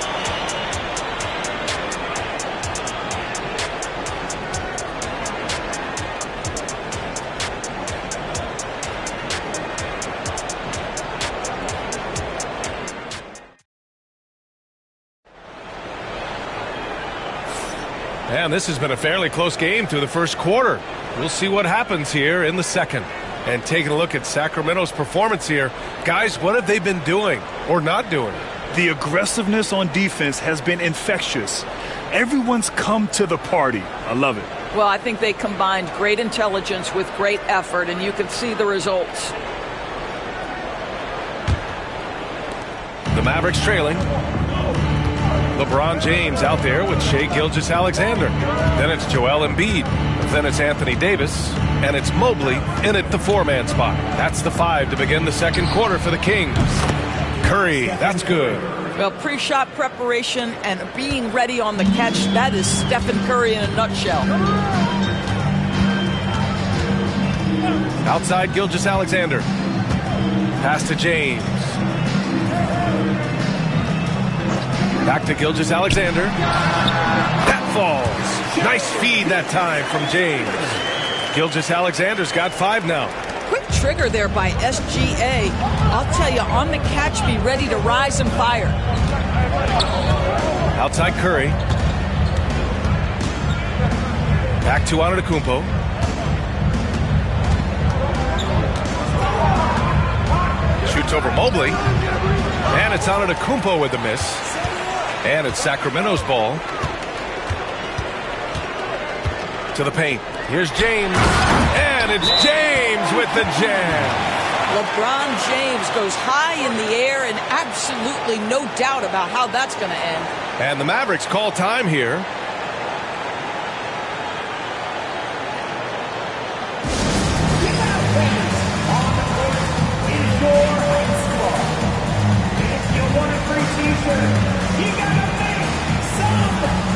And this has been a fairly close game through the first quarter. We'll see what happens here in the second. And taking a look at Sacramento's performance here, guys, what have they been doing or not doing? The aggressiveness on defense has been infectious. Everyone's come to the party. I love it. Well, I think they combined great intelligence with great effort, and you can see the results. The Mavericks trailing. LeBron James out there with Shai Gilgeous-Alexander. Then it's Joel Embiid. Then it's Anthony Davis. And it's Mobley in at the 4-man spot. That's the 5 to begin the second quarter for the Kings. Curry, that's good. Well, pre-shot preparation and being ready on the catch, that is Stephen Curry in a nutshell. Outside Gilgeous-Alexander. Pass to James. Back to Gilgeous-Alexander. That falls. Nice feed that time from James. Gilgeous-Alexander's got 5 now. Quick trigger there by SGA. I'll tell you, on the catch, be ready to rise and fire. Outside Curry. Back to Antetokounmpo. Shoots over Mobley. And it's Antetokounmpo with the miss. And it's Sacramento's ball. To the paint. Here's James. And it's James with the jam. LeBron James goes high in the air, and absolutely no doubt about how that's going to end. And the Mavericks call time here. If you want a free t-shirt, you gotta make some noise.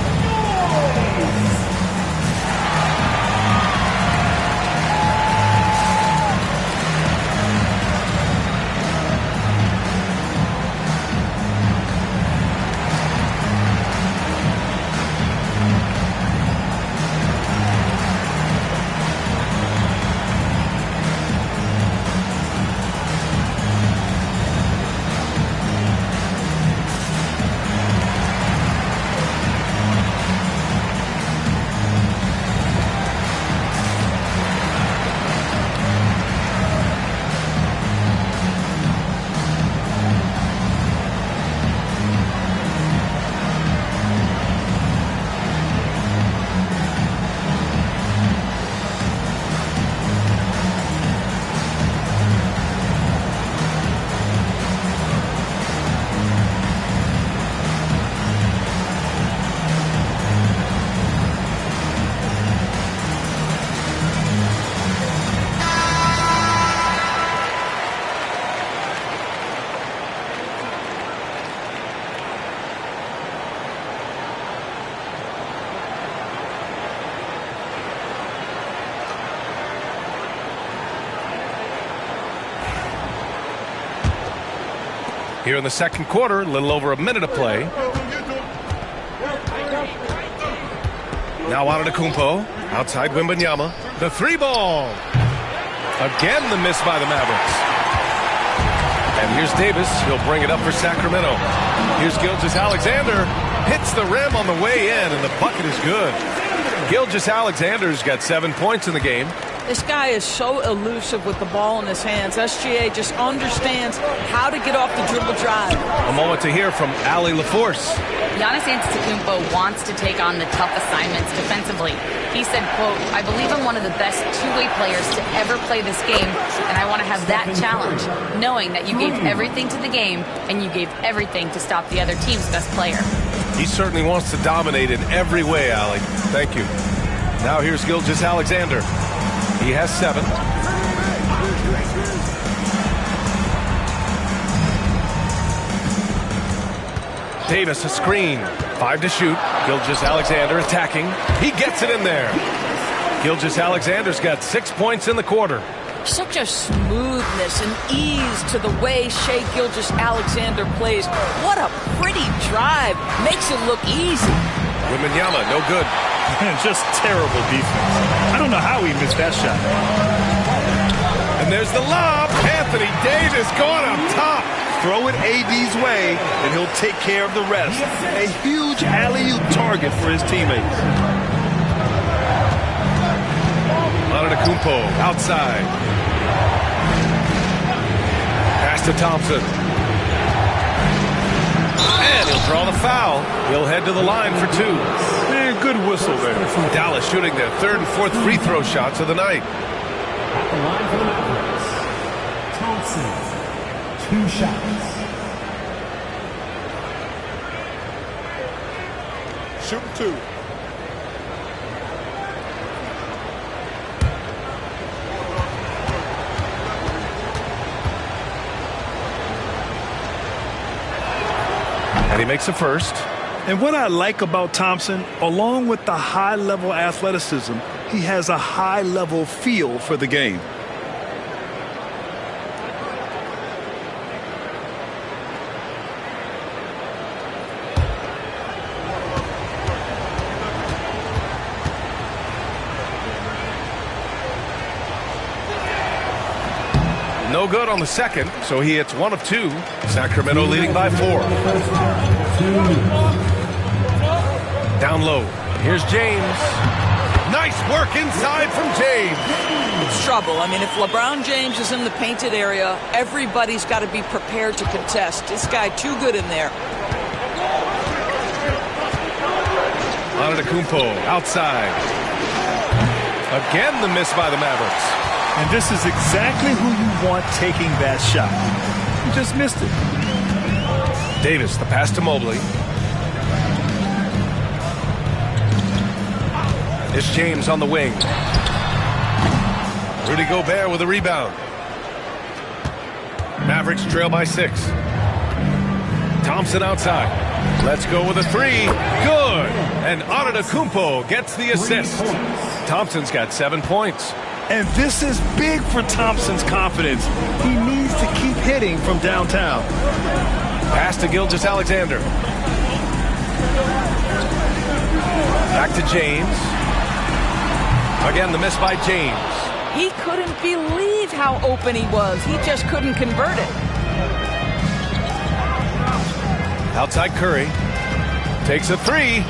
Here in the second quarter, a little over a minute of play. Now Antetokounmpo, outside Wembanyama. The three ball. Again, the miss by the Mavericks. And here's Davis. He'll bring it up for Sacramento. Here's Gilgeous-Alexander. Hits the rim on the way in, and the bucket is good. Gilgeous-Alexander's got 7 points in the game. This guy is so elusive with the ball in his hands. SGA just understands how to get off the dribble drive. A moment to hear from Allie LaForce. Giannis Antetokounmpo wants to take on the tough assignments defensively. He said, quote, "I believe I'm one of the best two-way players to ever play this game, and I want to have that challenge, knowing that you gave everything to the game and you gave everything to stop the other team's best player." He certainly wants to dominate in every way, Allie. Thank you. Now here's Gilgeous-Alexander. He has 7. Davis, a screen. 5 to shoot. Gilgeous-Alexander attacking. He gets it in there. Gilgeous-Alexander's got 6 points in the quarter. Such a smoothness and ease to the way Shai Gilgeous-Alexander plays. What a pretty drive. Makes it look easy. Wembanyama, no good. Just terrible defense. I don't know how he missed that shot. And there's the lob. Anthony Davis going up top. Throw it AD's way, and he'll take care of the rest. A huge alley-oop target for his teammates. Antetokounmpo outside. Pass to Thompson. And he'll draw the foul. He'll head to the line for 2. Man, good whistle there. Dallas shooting their 3rd and 4th free throw shots of the night. At the line for the Mavericks, Thompson, 2 shots. Shoot 2. And he makes a first. And what I like about Thompson, along with the high-level athleticism, he has a high-level feel for the game. No good on the second, so he hits 1 of 2. Sacramento leading by 4. Down low. Here's James. Nice work inside from James. It's trouble. I mean, if LeBron James is in the painted area, everybody's got to be prepared to contest. This guy too good in there. Antetokounmpo outside. Again, the miss by the Mavericks. And this is exactly who you want taking that shot. You just missed it. Davis, the pass to Mobley. It's James on the wing. Rudy Gobert with a rebound. Mavericks trail by 6. Thompson outside. Let's go with a 3. Good. And Antetokounmpo gets the assist. Thompson's got 7 points. And this is big for Thompson's confidence. He needs to keep hitting from downtown. Pass to Gilgeous-Alexander. Back to James. Again, the miss by James. He couldn't believe how open he was. He just couldn't convert it. Outside Curry. Takes a 3.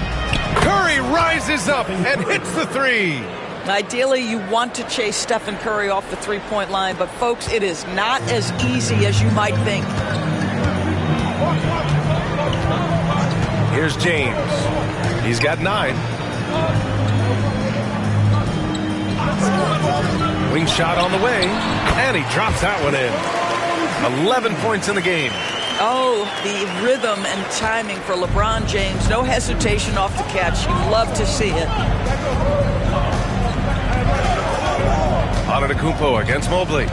Curry rises up and hits the 3. Ideally, you want to chase Stephen Curry off the three-point line, but folks, it is not as easy as you might think. Here's James. He's got 9. Wing shot on the way, and he drops that one in. 11 points in the game. Oh, the rhythm and timing for LeBron James. No hesitation off the catch. You love to see it. Antetokounmpo against Mobley.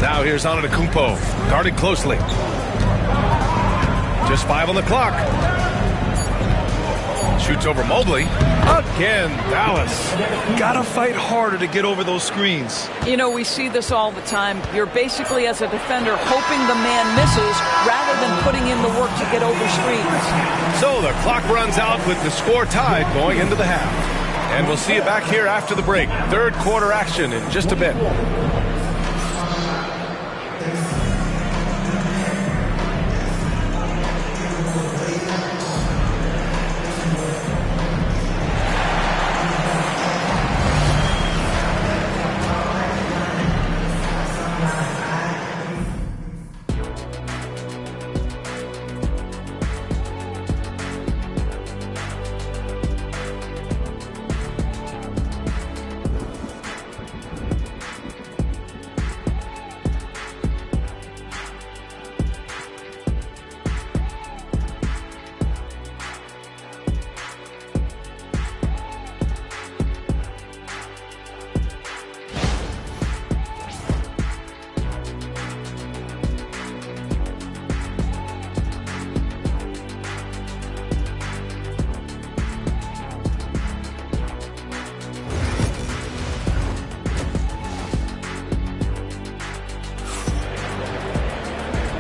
Now here's Antetokounmpo, guarded closely. Just 5 on the clock. Shoots over Mobley. Again, Dallas. Gotta fight harder to get over those screens. You know, we see this all the time. You're basically, as a defender, hoping the man misses rather than putting in the work to get over screens. So the clock runs out with the score tied going into the half. And we'll see you back here after the break. Third quarter action in just a bit.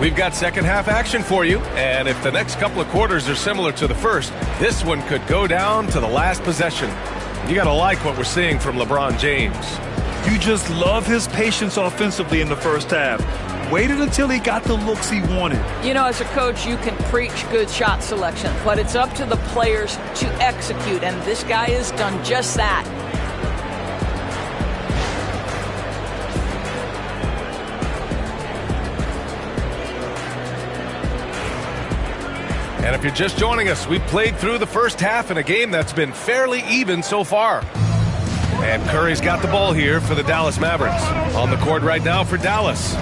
We've got second half action for you, and if the next couple of quarters are similar to the first, this one could go down to the last possession. You got to like what we're seeing from LeBron James. You just love his patience offensively in the first half. Waited until he got the looks he wanted. You know, as a coach, you can preach good shot selection, but it's up to the players to execute, and this guy has done just that. And if you're just joining us, we've played through the first half in a game that's been fairly even so far. And Curry's got the ball here for the Dallas Mavericks. On the court right now for Dallas.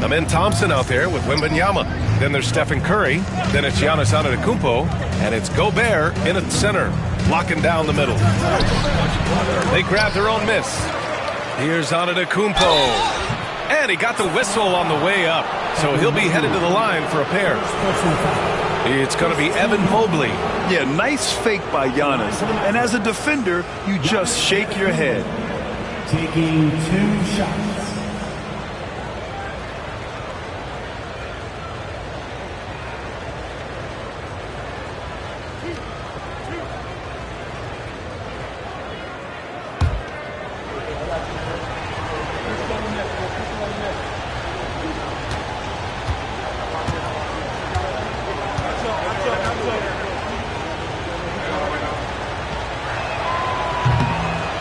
Amen Thompson out there with Wembanyama. Then there's Stephen Curry. Then it's Giannis Antetokounmpo. And it's Gobert in at center, blocking down the middle. They grab their own miss. Here's Antetokounmpo. And he got the whistle on the way up. So he'll be headed to the line for a pair. It's going to be Evan Mobley. Yeah, nice fake by Giannis. And as a defender, you just shake your head. Taking 2 shots.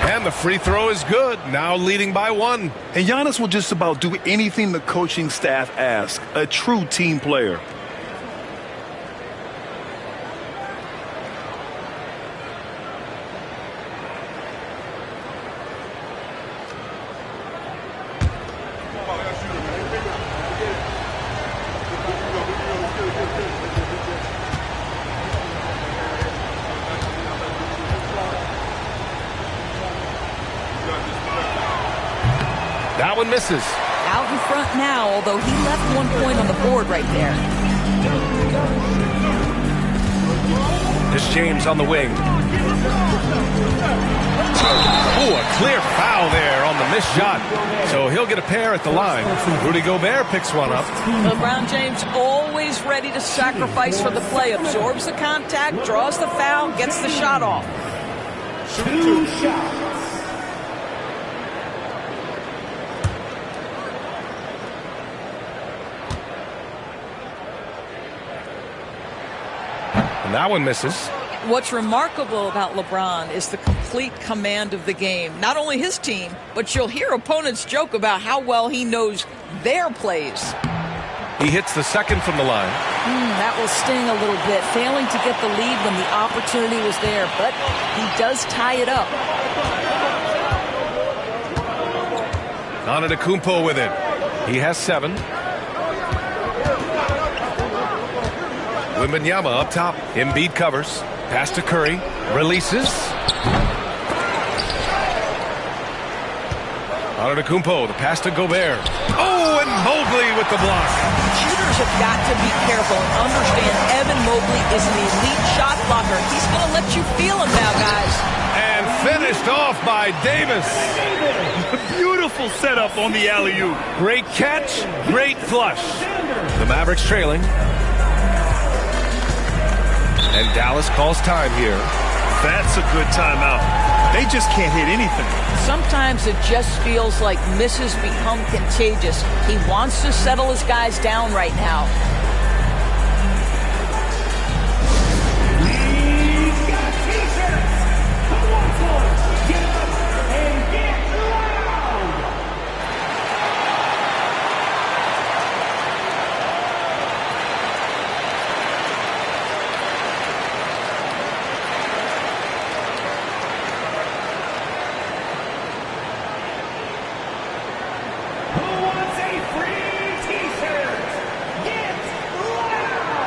And the free throw is good, now leading by 1. And Giannis will just about do anything the coaching staff asks. A true team player. That one misses. Out in front now, although he left 1 point on the board right there. This James on the wing. Ooh, a clear foul there on the missed shot. So he'll get a pair at the line. Rudy Gobert picks one up. LeBron James always ready to sacrifice for the play. Absorbs the contact, draws the foul, gets the shot off. 2 shots. And that one misses. What's remarkable about LeBron is the complete command of the game. Not only his team, but you'll hear opponents joke about how well he knows their plays. He hits the second from the line. That will sting a little bit, failing to get the lead when the opportunity was there, but he does tie it up. Antetokounmpo with it. He has 7. Wembanyama up top. Embiid covers. Pass to Curry. Releases. Antetokounmpo. The pass to Gobert. Oh, and Mobley with the block. Shooters have got to be careful and understand Evan Mobley is an elite shot blocker. He's going to let you feel him now, guys. And finished off by Davis. Beautiful setup on the alley-oop. Great catch, great flush. The Mavericks trailing. And Dallas calls time here. That's a good timeout. They just can't hit anything. Sometimes it just feels like misses become contagious. He wants to settle his guys down right now. We've got t-shirts. Who wants one? Get up and get loud. Who wants a free t-shirt? Get loud.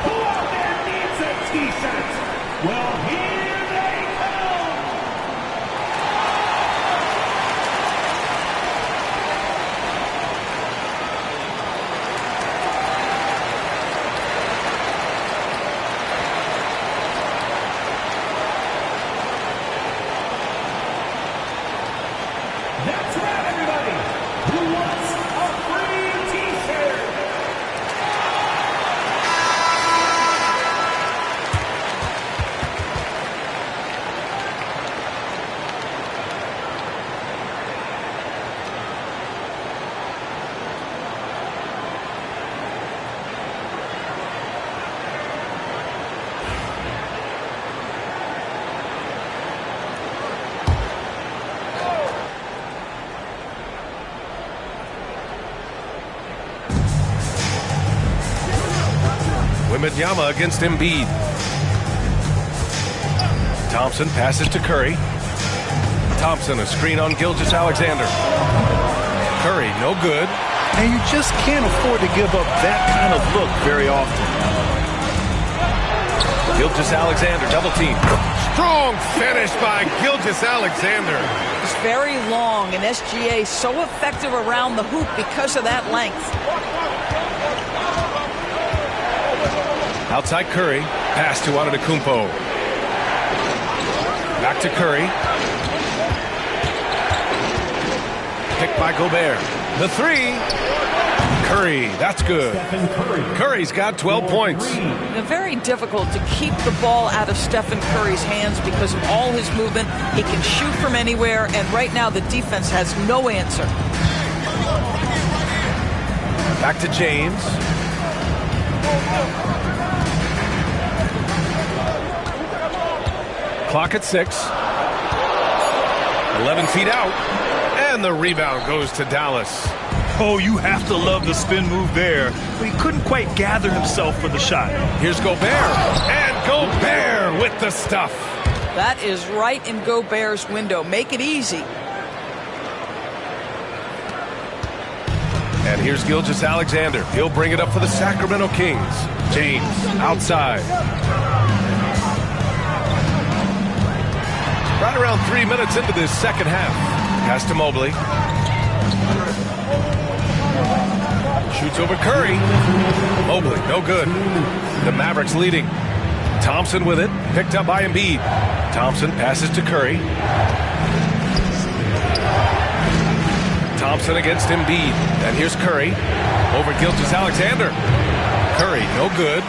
Who out there needs a t-shirt? Well, here they come. That's right, everybody. Who wants a free t-shirt? Wembanyama against Embiid. Thompson passes to Curry. Thompson, a screen on Gilgeous-Alexander. Curry, no good. And you just can't afford to give up that kind of look very often. Gilgeous-Alexander, double team. Strong finish by Gilgeous-Alexander. It's very long, and SGA so effective around the hoop because of that length. Outside Curry, pass to Antetokounmpo. Back to Curry. Picked by Gobert. The three. Curry, that's good. Curry's got 12 points. Very difficult to keep the ball out of Stephen Curry's hands because of all his movement. He can shoot from anywhere, and right now the defense has no answer. Back to James. Clock at 6. 11 feet out. And the rebound goes to Dallas. Oh, you have to love the spin move there. But he couldn't quite gather himself for the shot. Here's Gobert. And Gobert with the stuff. That is right in Gobert's window. Make it easy. And here's Gilgeous-Alexander. He'll bring it up for the Sacramento Kings. James outside. Right around 3 minutes into this second half. Pass to Mobley. Shoots over Curry. Mobley, no good. The Mavericks leading. Thompson with it. Picked up by Embiid. Thompson passes to Curry. Thompson against Embiid. And here's Curry. Over Gilgeous-Alexander. Curry, no good.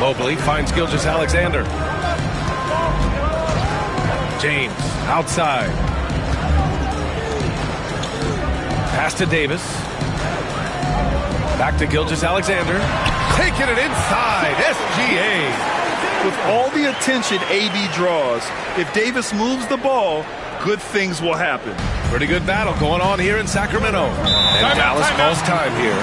Mobley finds Gilgeous-Alexander. James outside. Pass to Davis. Back to Gilgeous-Alexander. Taking it inside. SGA. With all the attention AB draws, if Davis moves the ball, good things will happen. Pretty good battle going on here in Sacramento. And Dallas calls time here.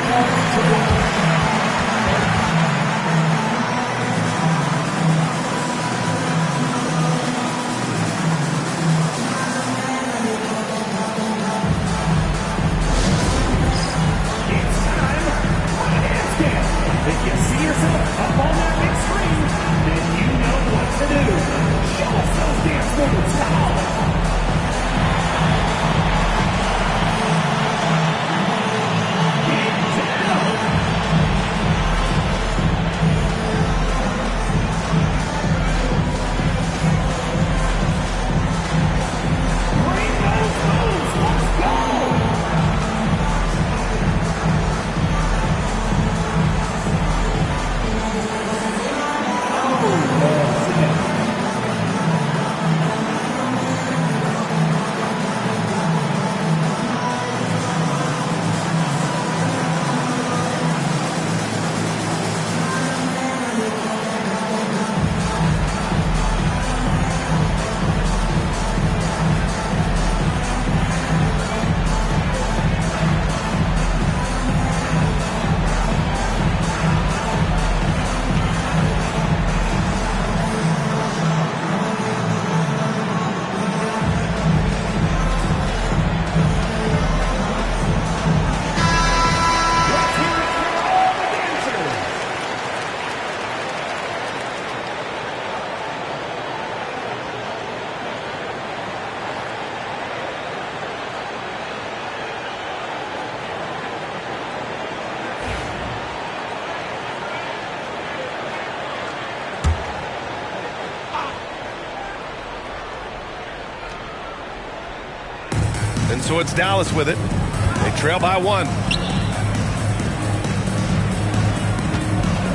And so it's Dallas with it. They trail by 1.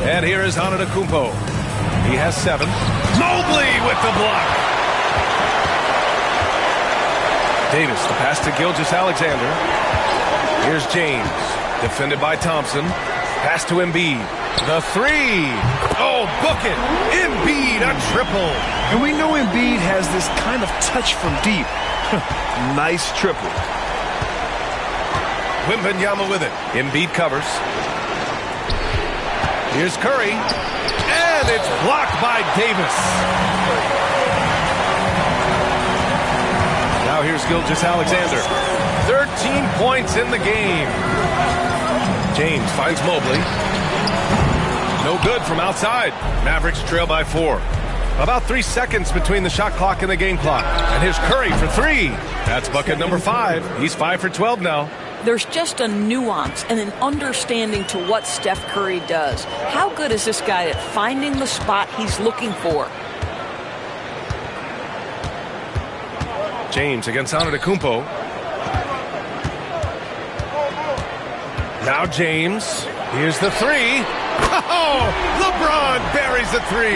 And here is Antetokounmpo. He has 7. Mobley with the block. Davis, the pass to Gilgeous-Alexander. Here's James, defended by Thompson. Pass to Embiid. The 3. Oh, book it. Embiid, a triple. And we know Embiid has this kind of touch from deep. Nice triple. Wembanyama with it. Embiid covers. Here's Curry. And it's blocked by Davis. Now here's Gilgeous-Alexander. 13 points in the game. James finds Mobley. No good from outside. Mavericks trail by 4. About 3 seconds between the shot clock and the game clock. And here's Curry for 3. That's bucket number 5. He's 5 for 12 now. There's just a nuance and an understanding to what Steph Curry does. How good is this guy at finding the spot he's looking for? James against Antetokounmpo. Now James. Here's the 3. Oh, LeBron buries the 3.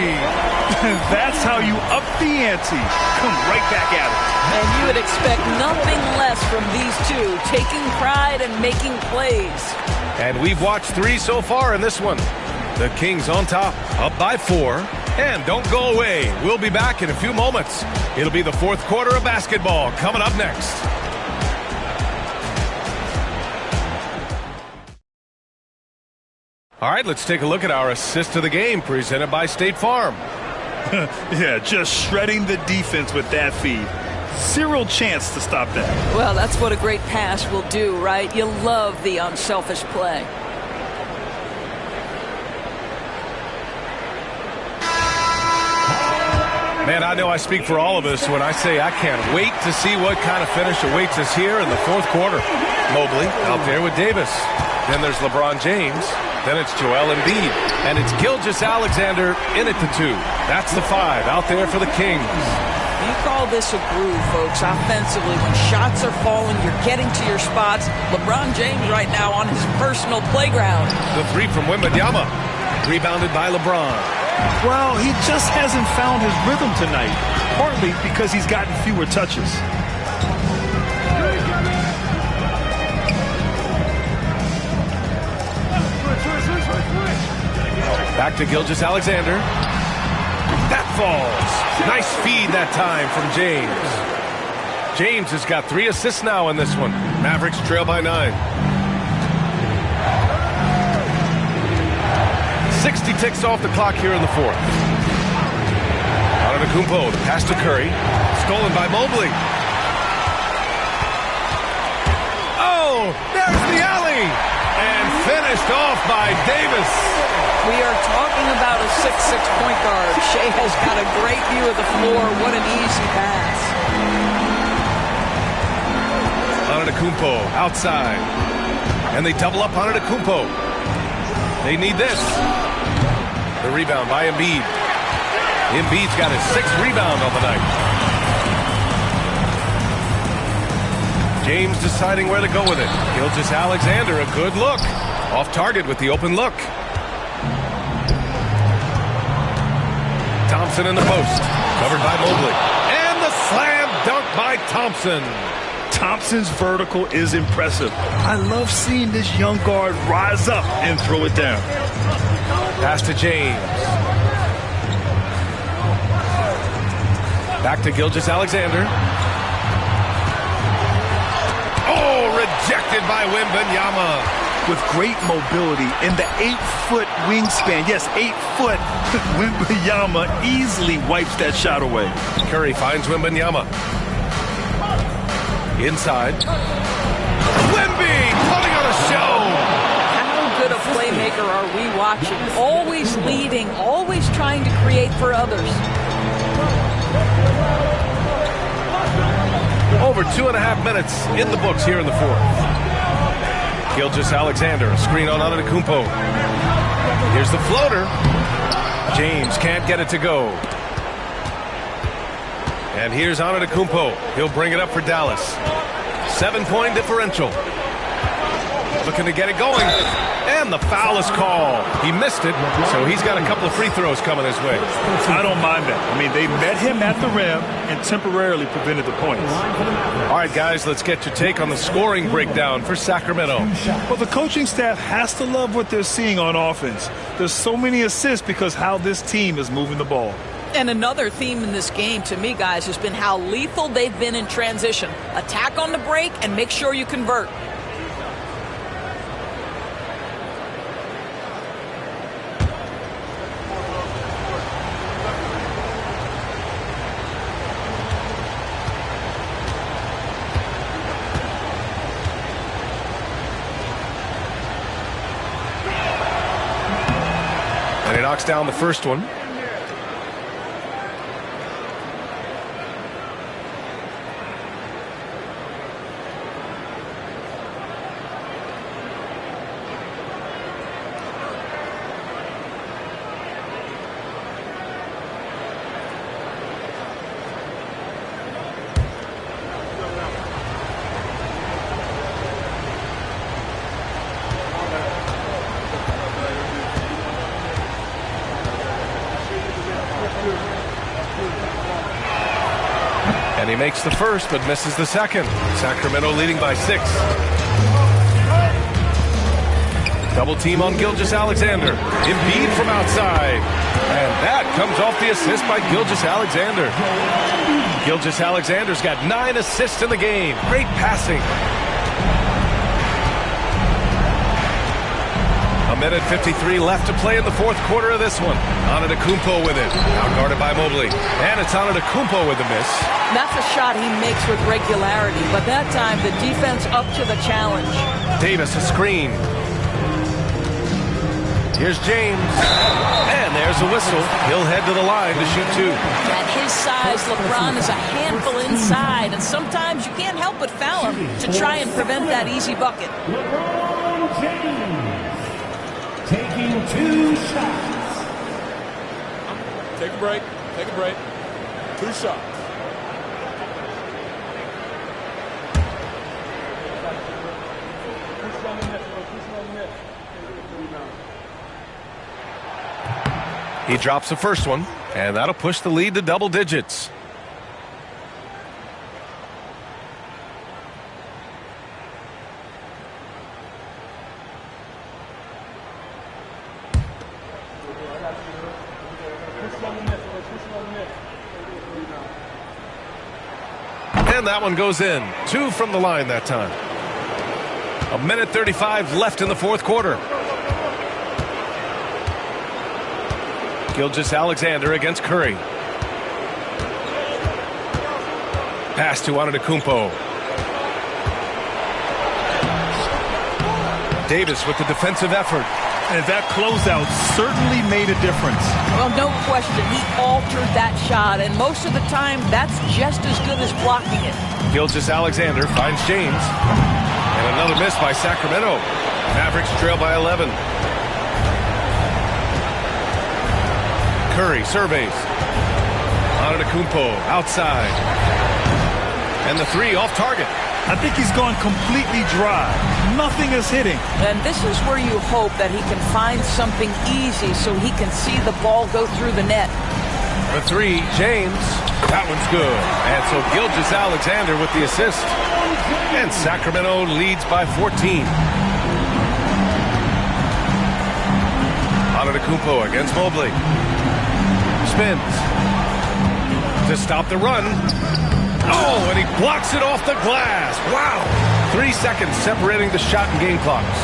That's how you up the ante. Come right back at it. And you would expect nothing less from these two, taking pride and making plays. And we've watched 3 so far in this one. The Kings on top, up by 4. And don't go away. We'll be back in a few moments. It'll be the 4th quarter of basketball coming up next. All right, let's take a look at our assist of the game presented by State Farm. Yeah, just shredding the defense with that feed. Zero chance to stop that. Well, that's what a great pass will do, right? You love the unselfish play. Man, I know I speak for all of us when I say I can't wait to see what kind of finish awaits us here in the 4th quarter. Mobley out there with Davis. Then there's LeBron James. Then it's Joel Embiid. And it's Gilgeous-Alexander in it to 2. That's the 5 out there for the Kings. You call this a groove, folks, offensively. When shots are falling, you're getting to your spots. LeBron James right now on his personal playground. The 3 from Wembanyama. Rebounded by LeBron. Well, he just hasn't found his rhythm tonight. Partly because he's gotten fewer touches. Back to Gilgeous-Alexander. That falls. Nice feed that time from James. James has got 3 assists now in this one. Mavericks trail by 9. 60 ticks off the clock here in the 4th. Antetokounmpo, the pass to Curry. Stolen by Mobley. Oh, there's the alley. And finished off by Davis. We are talking about a 6'6" point guard. Shea has got a great view of the floor. What an easy pass. Antetokounmpo outside. And they double up Antetokounmpo. They need this. The rebound by Embiid. Embiid's got his 6th rebound on the night. James deciding where to go with it. Gilgeous-Alexander, a good look. Off target with the open look. Thompson in the post. Covered by Mobley. And the slam dunk by Thompson. Thompson's vertical is impressive. I love seeing this young guard rise up and throw it down. Pass to James. Back to Gilgeous-Alexander. Oh, rejected by Wembanyama. With great mobility in the 8-foot wingspan. Yes, 8 foot. Wembanyama easily wipes that shot away. Curry finds Wembanyama. Inside. Wemby putting on a show. How good a playmaker are we watching? Always leading, always trying to create for others. Over 2.5 minutes in the books here in the 4th. Gilgeous-Alexander, a screen on Antetokounmpo. Here's the floater. James can't get it to go. And here's Antetokounmpo. He'll bring it up for Dallas. 7-point differential. Looking to get it going. And the foul is called. He missed it, so he's got a couple of free throws coming his way. I don't mind that. I mean, they met him at the rim and temporarily prevented the points. All right, guys, let's get your take on the scoring breakdown for Sacramento. Well, the coaching staff has to love what they're seeing on offense. There's so many assists because how this team is moving the ball. And another theme in this game, to me, guys, has been how lethal they've been in transition. Attack on the break and make sure you convert. And he knocks down the first one. And he makes the first, but misses the second. Sacramento leading by 6. Double team on Gilgeous-Alexander. Embiid from outside. And that comes off the assist by Gilgeous-Alexander. Gilgeous-Alexander's got 9 assists in the game. Great passing. A minute 53 left to play in the fourth quarter of this one. Antetokounmpo with it. Now guarded by Mobley. And it's Antetokounmpo with the miss. That's a shot he makes with regularity, but that time the defense up to the challenge. Davis a screen. Here's James. And there's a whistle. He'll head to the line to shoot 2. At his size, LeBron is a handful inside, and sometimes you can't help but foul him to try and prevent that easy bucket. LeBron James taking 2 shots. Take a break. Take a break. 2 shots. He drops the first one, and that'll push the lead to double digits. And that one goes in. 2 from the line that time. A minute 35 left in the fourth quarter. Gilgeous-Alexander against Curry. Pass to Antetokounmpo. Davis with the defensive effort. And that closeout certainly made a difference. Well, no question. He altered that shot, and most of the time, that's just as good as blocking it. Gilgeous-Alexander finds James. And another miss by Sacramento. Mavericks trail by 11. Curry surveys. Antetokounmpo outside. And the 3 off target. I think he's gone completely dry. Nothing is hitting. And this is where you hope that he can find something easy so he can see the ball go through the net. The 3, James. That one's good. And so Gilgeous-Alexander with the assist. And Sacramento leads by 14. Antetokounmpo against Mobley. Spins. To stop the run. Oh, and he blocks it off the glass. Wow. 3 seconds separating the shot and game clocks.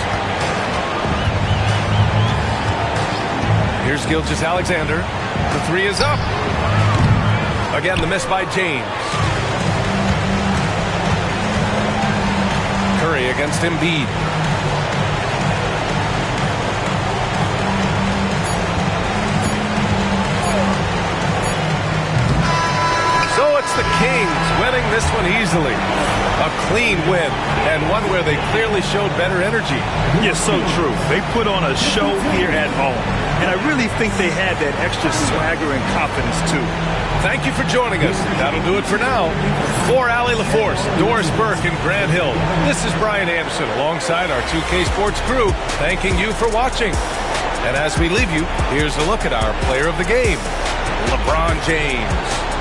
Here's Gilgeous-Alexander. The 3 is up. Again, the miss by James. Curry against Embiid. So it's the Kings winning this one easily. A clean win, and one where they clearly showed better energy. Yeah, so true. They put on a show here at home, and I really think they had that extra swagger and confidence, too. Thank you for joining us. That'll do it for now. For Allie LaForce, Doris Burke, and Grant Hill, this is Brian Anderson alongside our 2K Sports crew, thanking you for watching. And as we leave you, here's a look at our player of the game, LeBron James.